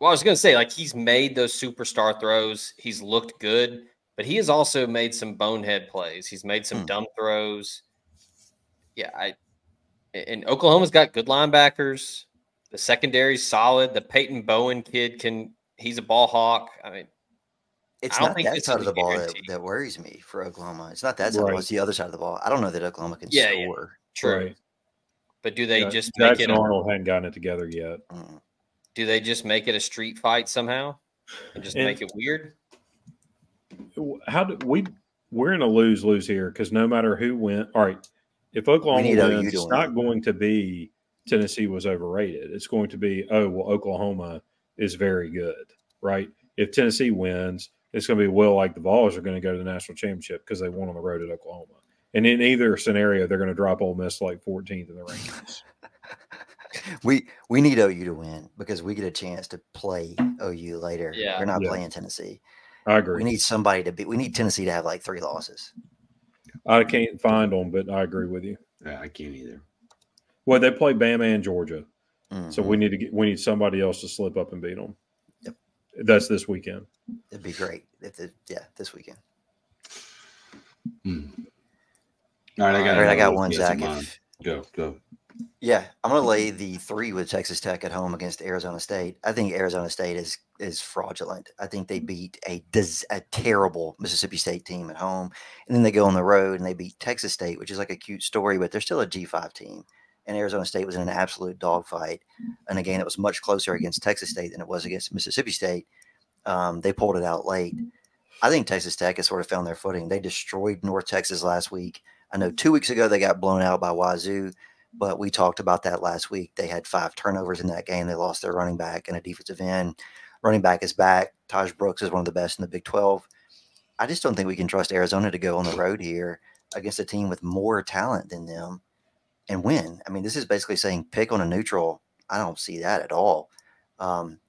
Well, I was going to say, like, he's made those superstar throws. He's looked good, but he has also made some bonehead plays. He's made some dumb throws. Yeah, and Oklahoma's got good linebackers. The secondary's solid. The Peyton Bowen kid he's a ball hawk. I mean, it's not that side of the ball that worries me for Oklahoma. It's not that side of the ball. It's the other side of the ball. I don't know that Oklahoma can score. True. Right. But do they just make Jackson Arnold hadn't gotten it together yet. Do they just make it a street fight somehow and just make it weird? How do we're in a lose-lose here because no matter who wins, all right, if Oklahoma wins, it's not going to be Tennessee was overrated. It's going to be, Oklahoma is very good, right? If Tennessee wins, it's going to be, like the Vols are going to go to the national championship because they won on the road at Oklahoma. And in either scenario, they're going to drop Ole Miss like 14th in the rankings. We need OU to win because we get a chance to play OU later. Yeah. We're not playing Tennessee. I agree. We need somebody to we need Tennessee to have like 3 losses. I can't find them, but I agree with you. Yeah, I can't either. Well, they play Bama and Georgia. So we need somebody else to slip up and beat them. Yep. That's this weekend. It'd be great. This weekend. All right, I got one, Zach. Go. Yeah, I'm going to lay the 3 with Texas Tech at home against Arizona State. I think Arizona State is fraudulent. I think they beat a terrible Mississippi State team at home, and then they go on the road and they beat Texas State, which is like a cute story, but they're still a G5 team. And Arizona State was in an absolute dogfight in a game that was much closer against Texas State than it was against Mississippi State. They pulled it out late. I think Texas Tech has sort of found their footing. They destroyed North Texas last week. I know 2 weeks ago they got blown out by Wazoo, but we talked about that last week. They had 5 turnovers in that game. They lost their running back and a defensive end. Running back is back. Taj Brooks is one of the best in the Big 12. I just don't think we can trust Arizona to go on the road here against a team with more talent than them and win. I mean, this is basically saying pick on a neutral. I don't see that at all.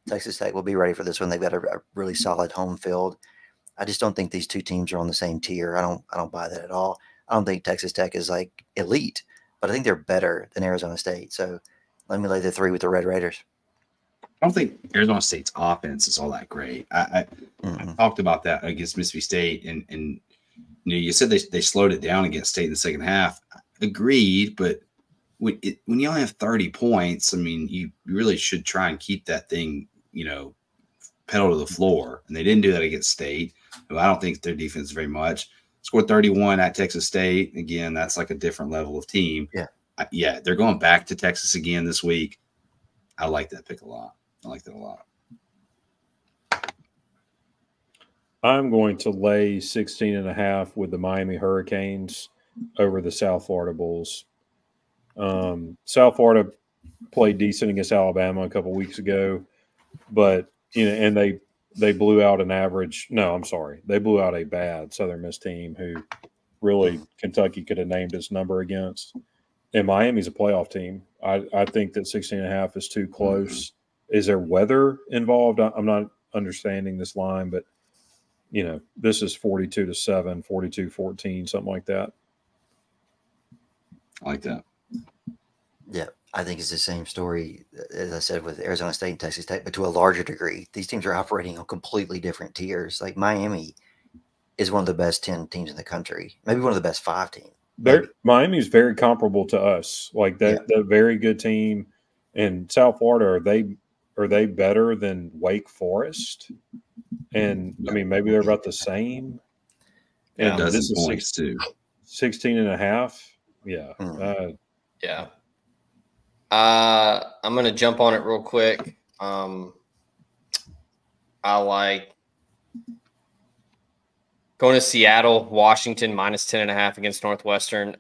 Texas Tech will be ready for this one. They've got a really solid home field. I just don't think these 2 teams are on the same tier. I don't buy that at all. I don't think Texas Tech is like elite, but I think they're better than Arizona State. So let me lay the 3 with the Red Raiders. I don't think Arizona State's offense is all that great. I talked about that against Mississippi State, and you said they slowed it down against State in the second half. Agreed, but when you only have 30 points, I mean, you really should try and keep that thing, pedal to the floor. And they didn't do that against State. I don't think their defense very much. Scored 31 at Texas State. Again, that's like a different level of team. Yeah, they're going back to Texas again this week. I like that pick a lot. I like that a lot. I'm going to lay 16.5 with the Miami Hurricanes over the South Florida Bulls. South Florida played decent against Alabama a couple weeks ago, but and they blew out they blew out a bad Southern Miss team who really Kentucky could have named its number against. And Miami's a playoff team. I think that 16.5 is too close. Is there weather involved? I'm not understanding this line, but this is 42-7, 42-14, something like that. I like that. Yeah, I think it's the same story, as I said, with Arizona State and Texas Tech, but to a larger degree. These teams are operating on completely different tiers. Like Miami is one of the best 10 teams in the country, maybe one of the best 5 teams. Miami's very comparable to us. Like that, they're a very good team. And South Florida, are they better than Wake Forest? And I mean, maybe they're about the same. And this is points too. 16.5. Yeah. Yeah. I'm going to jump on it real quick. I like going to Seattle, Washington, minus 10.5 against Northwestern.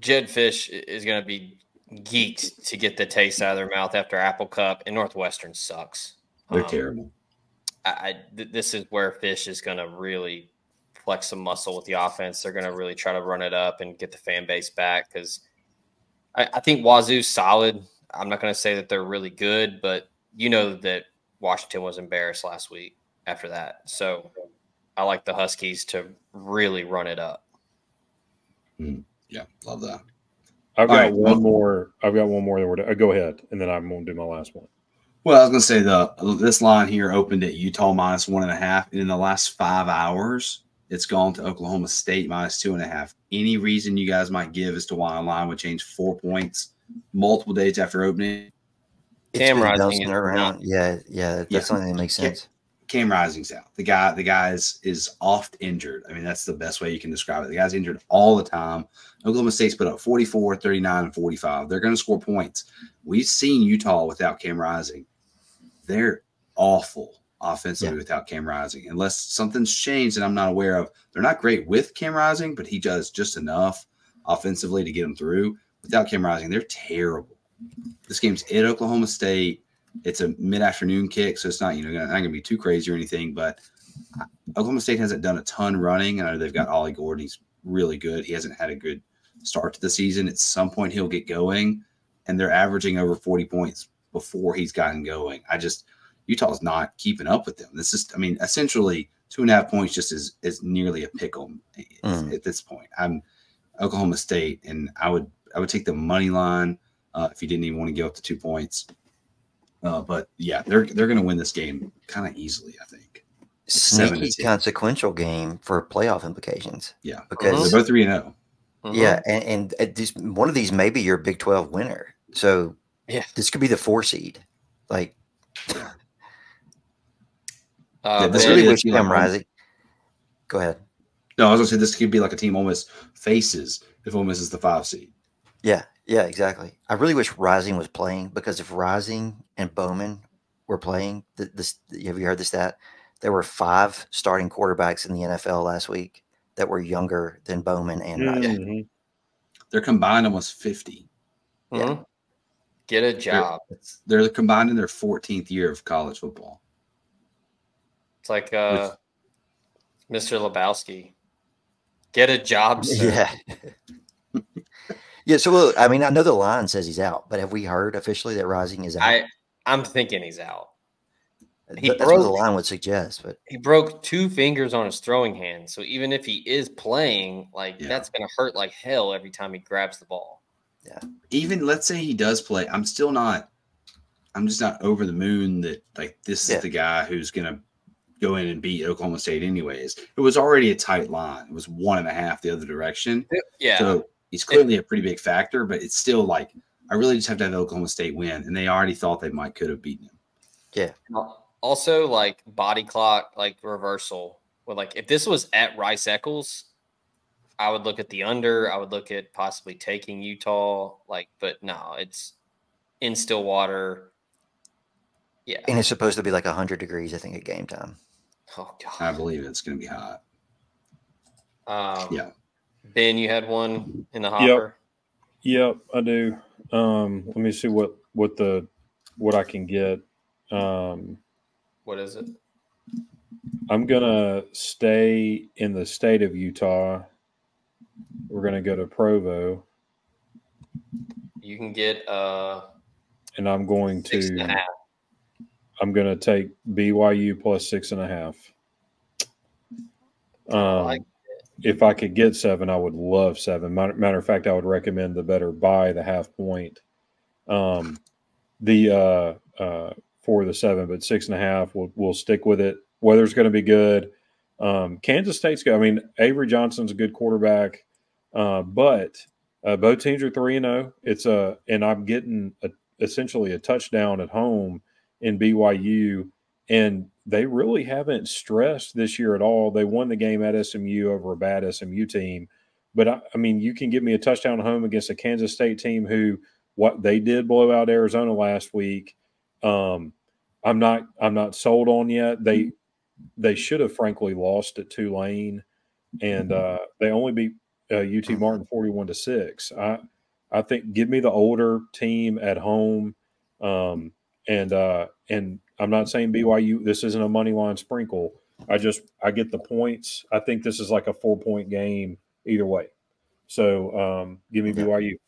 Jed Fish is going to be geeked to get the taste out of their mouth after Apple Cup, and Northwestern sucks. They're terrible. This is where Fish is going to really flex some muscle with the offense. They're going to really try to run it up and get the fan base back because I think Wazoo's solid. I'm not going to say that they're really good, but that Washington was embarrassed last week after that. So I like the Huskies to really run it up. Yeah, love that. I've got one more. Go ahead, and then I'm going to do my last one. Well, I was going to say this line here opened at Utah minus 1.5, and in the last 5 hours, it's gone to Oklahoma State minus 2.5. Any reason you guys might give as to why a line would change 4 points multiple days after opening? It's been bouncing around. Yeah, that's something that makes sense. Cam Rising's out. The guy is oft injured. I mean, that's the best way you can describe it. The guy's injured all the time. Oklahoma State's put up 44, 39, and 45. They're going to score points. We've seen Utah without Cam Rising. They're awful offensively without Cam Rising. Unless something's changed that I'm not aware of. They're not great with Cam Rising, but he does just enough offensively to get them through. Without Cam Rising, they're terrible. This game's at Oklahoma State. It's a mid-afternoon kick, so it's not not going to be too crazy or anything. But Oklahoma State hasn't done a ton running. I know they've got Ollie Gordon. He's really good. He hasn't had a good start to the season. At some point, he'll get going, and they're averaging over 40 points before he's gotten going. Utah's not keeping up with them. This is, essentially 2.5 points just is nearly a pickle at this point. I'm Oklahoma State, and I would take the money line if you didn't even want to give up to 2 points. But yeah, they're going to win this game kind of easily, I think. Sneaky consequential game for playoff implications. Yeah, because they're both 3-0. Yeah, and one of these may be your Big 12 winner. So this could be the 4 seed. Like, this really wish Cam Rising. Go ahead. No, I was going to say this could be like a team Ole Miss faces if Ole Miss is the 5 seed. Yeah, exactly. I really wish Rising was playing, because if Rising and Bowman were playing, have you heard the stat? There were 5 starting quarterbacks in the NFL last week that were younger than Bowman and Rising. Their combined almost 50. Yeah. Get a job. They're combined in their 14th year of college football. It's like Mr. Lebowski. Get a job, sir. Yeah. Yeah, so look, I know the line says he's out, but have we heard officially that Rising is out? I'm thinking he's out. That's what the line would suggest. But he broke 2 fingers on his throwing hand, so even if he is playing, that's going to hurt like hell every time he grabs the ball. Yeah. Even let's say he does play, I'm just not over the moon that this is the guy who's going to go in and beat Oklahoma State anyways. It was already a tight line. It was 1.5 the other direction. Yeah. So he's clearly a pretty big factor, but it's still I really just have to have Oklahoma State win, and they already thought they could have beaten him. Yeah. Also, body clock, reversal. Well, if this was at Rice Eccles, I would look at the under. I would look at possibly taking Utah. But no, it's in Stillwater. Yeah. And it's supposed to be 100 degrees, I think, at game time. Oh, God. I believe it's going to be hot. Yeah. Ben, you had one in the hopper? Yep, I do. Let me see what I can get. What is it? I'm gonna stay in the state of Utah. We're gonna go to Provo. You can get and I'm going to 6.5. I'm gonna take BYU plus 6.5. If I could get 7, I would love 7. Matter of fact, I would recommend the better buy the half point. For the 7, but 6.5, we'll stick with it. Weather's going to be good. Kansas State's good. Avery Johnson's a good quarterback, but both teams are 3-0. And I'm getting essentially a touchdown at home in BYU, and they really haven't stressed this year at all. They won the game at SMU over a bad SMU team, but you can give me a touchdown at home against a Kansas State team who they did blow out Arizona last week. I'm not sold on yet. They should have frankly lost at Tulane, and they only beat UT Martin 41-6. I think give me the older team at home, and I'm not saying BYU. This isn't a money line sprinkle. I get the points. I think this is a 4-point game either way. So give me BYU.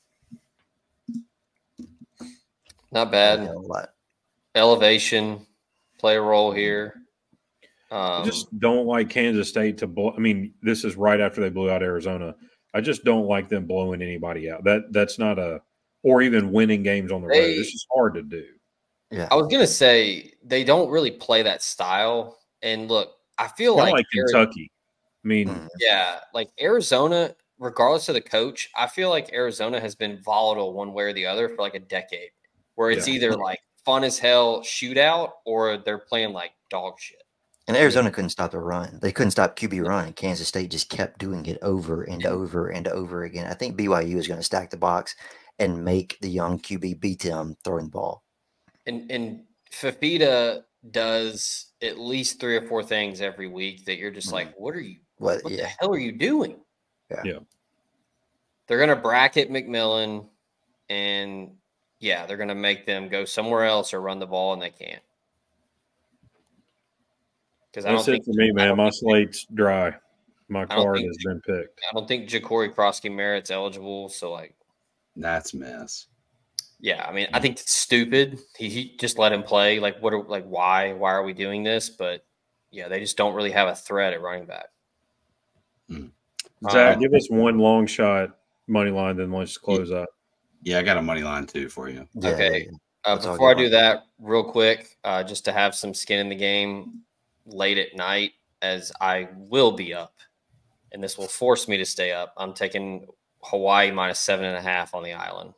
Not bad. Elevation play a role here. I just don't like Kansas State to blow. This is right after they blew out Arizona. I just don't like them blowing anybody out. That's not or even winning games on the road. This is hard to do. Yeah, I was gonna say they don't really play that style. And look, I feel like Kentucky. Yeah, Arizona. Regardless of the coach, I feel like Arizona has been volatile one way or the other for a decade, where it's either fun as hell shootout or they're playing dog shit. And Arizona couldn't stop the run. They couldn't stop QB run. And Kansas State just kept doing it over and over and over again. I think BYU is going to stack the box and make the young QB beat them throwing the ball. And Fafita does at least 3 or 4 things every week that you're just like, what the hell are you doing? Yeah. They're going to bracket McMillan, and they're going to make them go somewhere else or run the ball, and they can't. That's it for me, man. My slate's dry. My card has been picked. I don't think Ja'Cory Krosky-Merritt's eligible, so that's a mess. Yeah, I mean, I think it's stupid. He just let him play. Why? Why are we doing this? But they just don't really have a threat at running back. Zach, give us one long shot money line, then let's close up. Yeah, I got a money line too for you. Okay. Before I do that, real quick, just to have some skin in the game late at night, as I will be up, and this will force me to stay up. I'm taking Hawaii minus 7.5 on the island.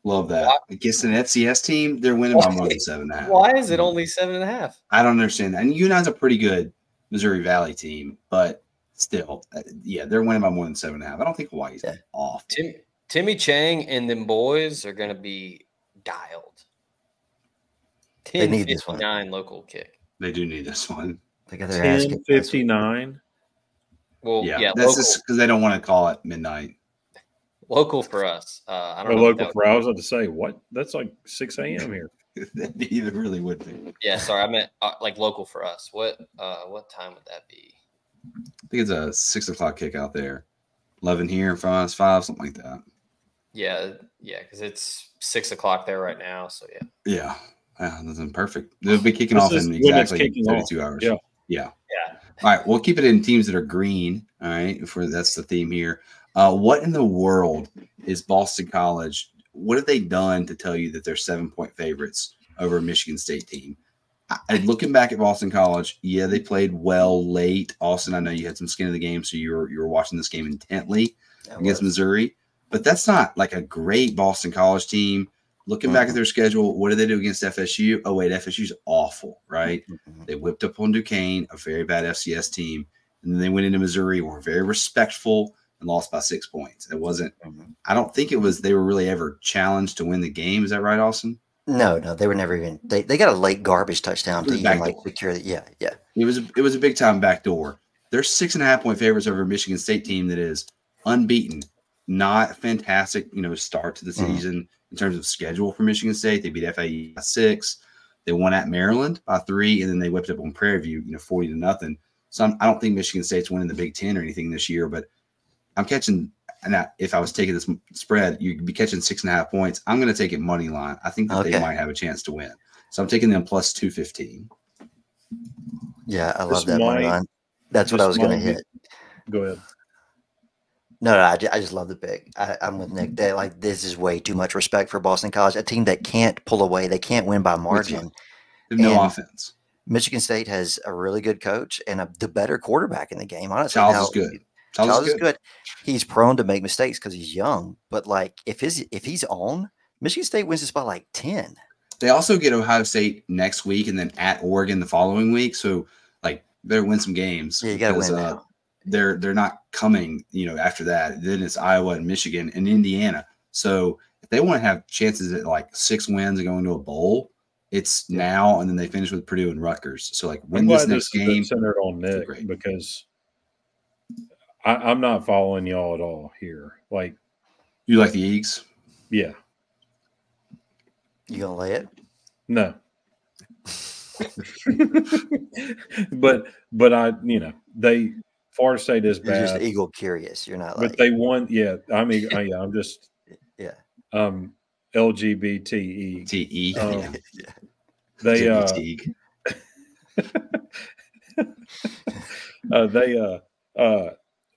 Love that. Against an FCS team, they're winning by more than 7.5. Why is it only 7.5? I don't understand that. And UNI's a pretty good Missouri Valley team, but still, they're winning by more than 7.5. I don't think Hawaii's off. Timmy Chang and them boys are going to be dialed. 10:59 local kick. They do need this one. They got their ass kicked. 10:59. Well, that's just because they don't want to call it midnight. Local for us. I don't know. Local for I was about to say what? That's like 6 a.m. here. It really would be. Yeah, sorry, I meant local for us. What time would that be? I think it's a 6 o'clock kick out there. 11 here, 5, something like that. Yeah, because it's 6 o'clock there right now. So yeah, that's perfect. They'll be kicking off in exactly 32 hours. Yeah. All right, we'll keep it in teams that are green. All right, that's the theme here. What in the world is Boston College? What have they done to tell you that they're 7-point favorites over a Michigan State team? Looking back at Boston College, they played well late. Austin, I know you had some skin in the game, so you were watching this game intently against Missouri. But that's not like a great Boston College team. Looking back at their schedule, what did they do against FSU? Oh, wait, FSU's awful, right? They whipped up on Duquesne, a very bad FCS team. And then they went into Missouri, were very respectful, and lost by 6 points. It wasn't – I don't think they were really ever challenged to win the game. Is that right, Austin? No, they were never even – they got a late garbage touchdown to even secure it. Yeah. It was a big-time backdoor. They're 6.5-point favorites over a Michigan State team that is unbeaten. Not a fantastic, start to the season in terms of schedule for Michigan State. They beat FAU by 6. They won at Maryland by 3, and then they whipped up on Prairie View, 40-0. So I don't think Michigan State's winning the Big Ten or anything this year, but I'm catching – and if I was taking this spread, you'd be catching 6.5 points. I'm going to take it money line. I think that they might have a chance to win. So I'm taking them plus 215. Yeah, I love that money line. That's what I was going to hit. Go ahead. No, I just love the pick. I'm with Nick. This is way too much respect for Boston College, a team that can't pull away. They can't win by margin. No offense. Michigan State has a really good coach and the better quarterback in the game. Honestly, Charles is good. Charles is good. He's prone to make mistakes because he's young. But if he's on, Michigan State wins this by 10. They also get Ohio State next week and then at Oregon the following week. So better win some games. Yeah, you got to win now. They're not coming, after that. Then it's Iowa and Michigan and Indiana. So if they want to have chances at 6 wins and going to a bowl, it's now, and then they finish with Purdue and Rutgers. So win this next game. Centered on Nick because I'm not following y'all at all here. You like the Eagles? Yeah. You gonna lay it? No. but Florida State is bad. You're just Eagle curious. You're not but they won. Yeah, I'm just LGBTE. TE.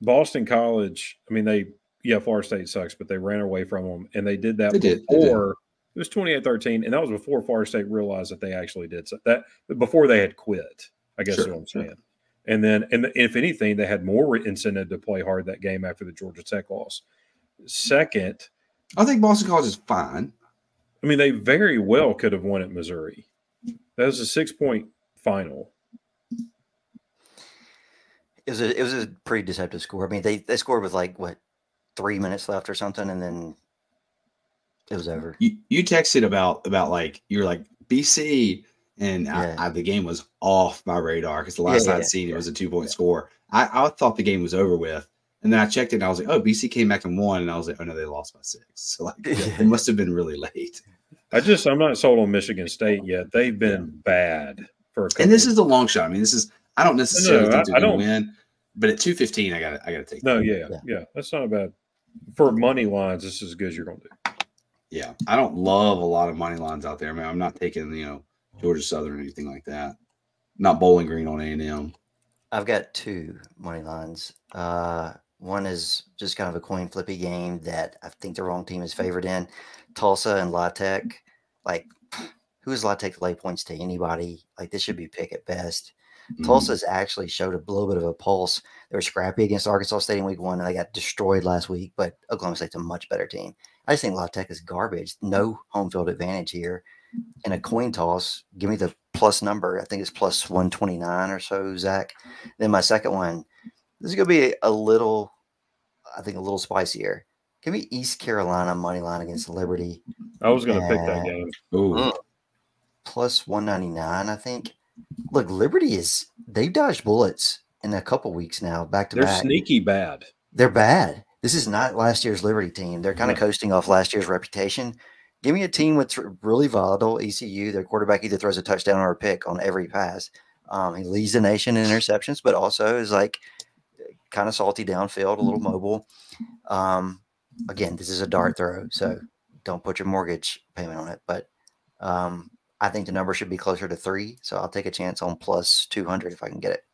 Boston College. Florida State sucks, but they ran away from them, and they did that before. It was 28-13, and that was before Florida State realized that they actually did that. Before they had quit, I guess is what I'm saying. And then, if anything, they had more incentive to play hard that game after the Georgia Tech loss. Second, I think Boston College is fine. They very well could have won at Missouri. That was a 6-point final. It was a pretty deceptive score. I mean, they scored with like what 3 minutes left or something, and then it was over. You texted about like you're like BC, and the game was off my radar because the last I'd seen it was a 2-point score. I thought the game was over with, and then I checked it and I was like, oh, BC came back and won, and I was like, oh no, they lost by 6. So like it must have been really late. I'm not sold on Michigan State yet. They've been bad for a couple. And this is a long shot. I mean, I don't necessarily think they're going to win, but at 215, I got to take. No, yeah, that's not bad for money lines. This is as good as you're going to do. Yeah, I don't love a lot of money lines out there. I mean, I'm not taking Georgia Southern or anything like that. Not Bowling Green on A&M. I've got 2 money lines. One is just kind of a coin flippy game that I think the wrong team is favored in. Tulsa and La Tech. Like, who is La Tech to lay points to anybody? Like, this should be pick at best. Tulsa's actually showed a little bit of a pulse. They were scrappy against Arkansas State in week 1, and they got destroyed last week, but Oklahoma State's a much better team. I just think La Tech is garbage. No home field advantage here. In a coin toss, give me the plus number. I think it's plus 129 or so, Zach. Then my second one, this is going to be a little spicier. Give me East Carolina money line against Liberty. I was going to pick that game. Ooh. Plus 199, I think. Look, Liberty they've dodged bullets in a couple weeks now, back to back. They're sneaky bad. They're bad. This is not last year's Liberty team. They're kind of coasting off last year's reputation. Give me a team with really volatile ECU. Their quarterback either throws a touchdown or a pick on every pass. He leads the nation in interceptions, but also is like kind of salty downfield, a little mobile. Again, this is a dart throw, so don't put your mortgage payment on it. But I think the number should be closer to 3, so I'll take a chance on plus 200 if I can get it.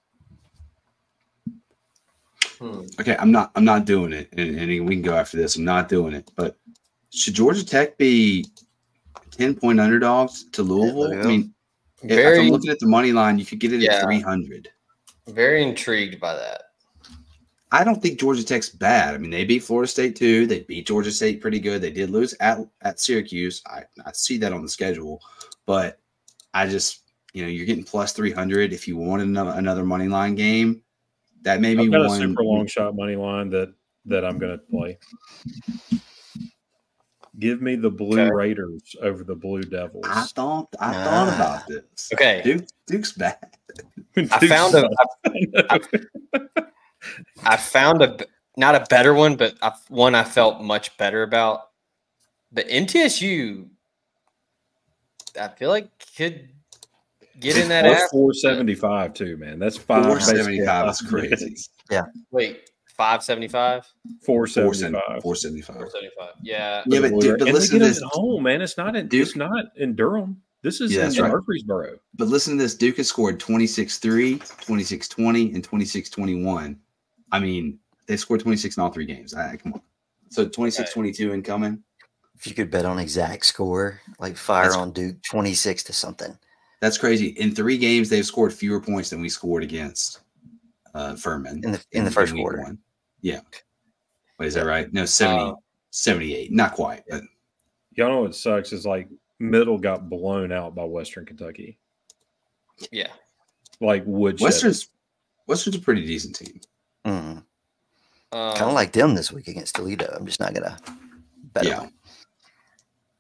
Okay, I'm not doing it, and we can go after this. I'm not doing it, but should Georgia Tech be 10-point underdogs to Louisville? I mean, if I'm looking at the money line, you could get it at 300. Very intrigued by that. I don't think Georgia Tech's bad. I mean, they beat Florida State too. They beat Georgia State pretty good. They did lose at Syracuse. I see that on the schedule, but I just you're getting plus 300 if you want another money line game. That may be I've got one a super long shot money line that I'm going to play. Give me the Blue Raiders over the Blue Devils. I thought about this. Okay, Duke's bad. I found not a better one, but one I felt much better about. But MTSU, I feel like could get in that. That's 475 too, man. That's 475. That's crazy. Yeah. Wait, 575? 475. 475. Yeah. Yeah, but listen to this. At home, man. It's not in Duke. It's not in Durham. This is in Murfreesboro. But listen to this. Duke has scored 26-3, 26-20, and 26-21. I mean, they scored 26 in all 3 games. Come on. So 26-22 incoming. If you could bet on exact score, like fire on Duke 26 to something. That's crazy. In 3 games, they've scored fewer points than we scored against Furman in the first quarter. 1. Yeah. Wait, is that right? No, 78. Not quite. But. Y'all know what sucks is like Middle got blown out by Western Kentucky. Yeah. Like woodshed. Western's a pretty decent team. Mm-hmm. Kind of like them this week against Toledo. I'm just not going to bet on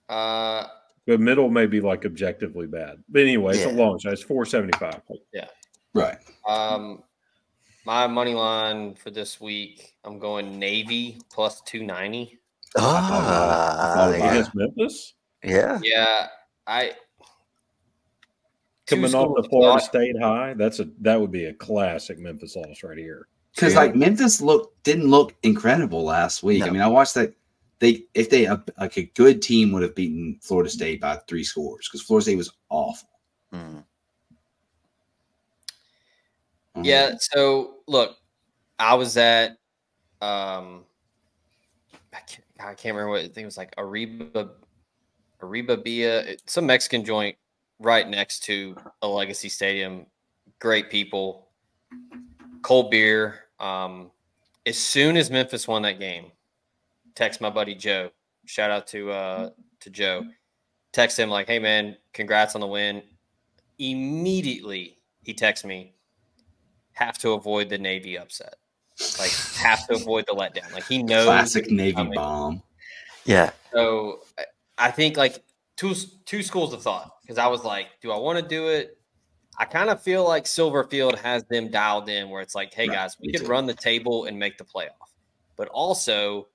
them. But Middle may be like objectively bad. But anyway, it's a long shot. It's 475. Yeah. Right. My money line for this week, I'm going Navy plus 290. Against Memphis? Yeah. Yeah. Coming off the Florida State high, that would be a classic Memphis loss right here. Because Memphis didn't look incredible last week. No. I mean, I watched that. If a good team would have beaten Florida State by 3 scores because Florida State was awful. Mm. Yeah. So look, I was at I can't remember what I think it was like Arriba Bia, some Mexican joint right next to a Legacy Stadium. Great people, cold beer. As soon as Memphis won that game, text my buddy Joe. Shout out to Joe. Text him like, "Hey man, congrats on the win." Immediately he texts me, have to avoid the Navy upset. Like, have to avoid the letdown. Like, he knows. Classic Navy bomb. Yeah. So I think like two schools of thought, because I was like, do I want to do it? I kind of feel like Silverfield has them dialed in where it's like, hey, guys, we could run the table and make the playoff. But also,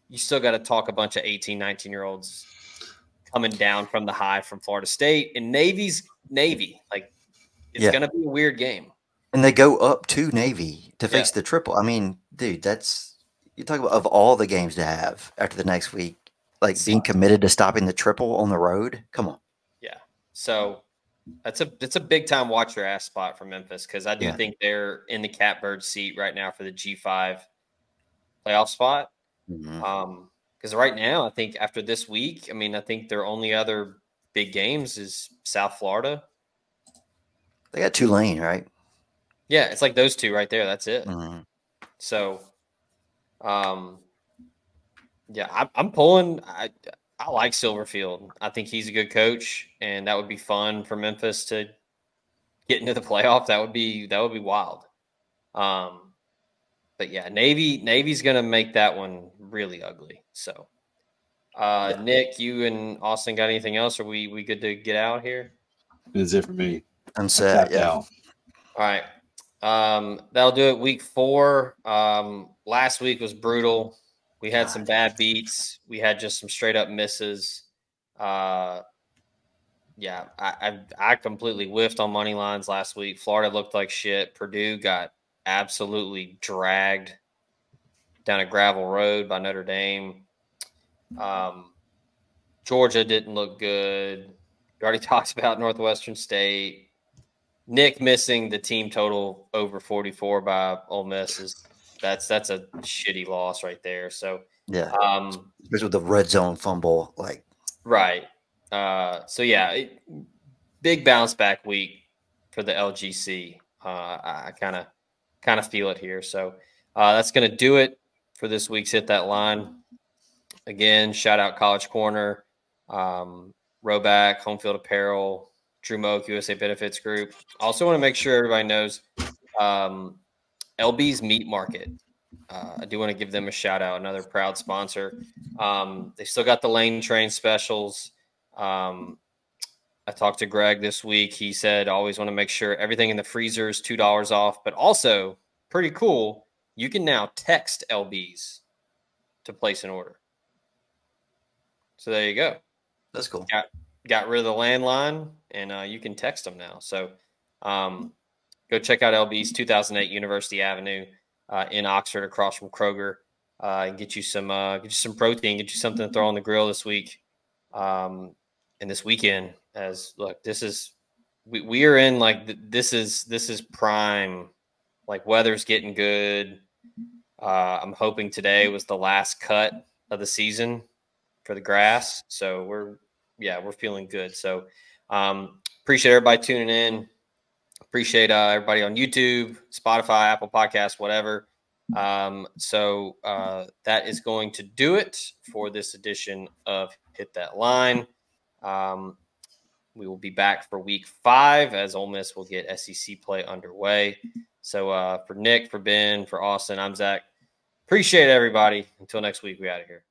you still got to talk a bunch of 18, 19-year-olds coming down from the high from Florida State. And Navy's Navy. Like, it's going to be a weird game. And they go up to Navy to face the triple. I mean, dude, that's – you talk about of all the games to have after the next week, like being committed to stopping the triple on the road. Come on. Yeah. So – it's a big time watch your ass spot for Memphis, because I do think they're in the catbird seat right now for the G5 playoff spot. Because right now, I think after this week, I mean, I think their only other big games is South Florida. They got Tulane, right? Yeah, it's like those two right there. That's it. So, yeah, I'm pulling. I like Silverfield. I think he's a good coach, and that would be fun for Memphis to get into the playoff. That would be wild. But yeah, Navy's going to make that one really ugly. So, Nick, you and Austin got anything else? Are we good to get out here? That's it for me. I'm set. Yeah. Out. All right. That'll do it. Week 4. Last week was brutal. We had some bad beats. We had just some straight up misses. I completely whiffed on money lines last week. Florida looked like shit. Purdue got absolutely dragged down a gravel road by Notre Dame. Georgia didn't look good. We already talked about Northwestern State. Nick missing the team total over 44 by Ole Miss is that's a shitty loss right there. So yeah, especially with the red zone fumble, like right. So yeah, big bounce back week for the LGC. I kind of feel it here. So that's gonna do it for this week's Hit That Line. Again, shout out College Corner, Roback, Homefield Apparel, Drew Moak, USA Benefits Group. Also want to make sure everybody knows LB's Meat Market. I do want to give them a shout out, another proud sponsor. They still got the Lane Train specials. I talked to Greg this week. He said, always want to make sure everything in the freezer is $2 off, but also pretty cool. You can now text LB's to place an order. So there you go. That's cool. Got rid of the landline, and you can text them now. So go check out LB's 2008 University Avenue in Oxford, across from Kroger, and get you some protein, get you something to throw on the grill this week and this weekend. As look, this is we are in like this is prime. Like, weather's getting good. I'm hoping today was the last cut of the season for the grass, so we're feeling good. So appreciate everybody tuning in. Appreciate everybody on YouTube, Spotify, Apple Podcasts, whatever. So that is going to do it for this edition of Hit That Line. We will be back for week 5 as Ole Miss will get SEC play underway. So for Nick, for Ben, for Austin, I'm Zach. Appreciate everybody. Until next week, we out of here.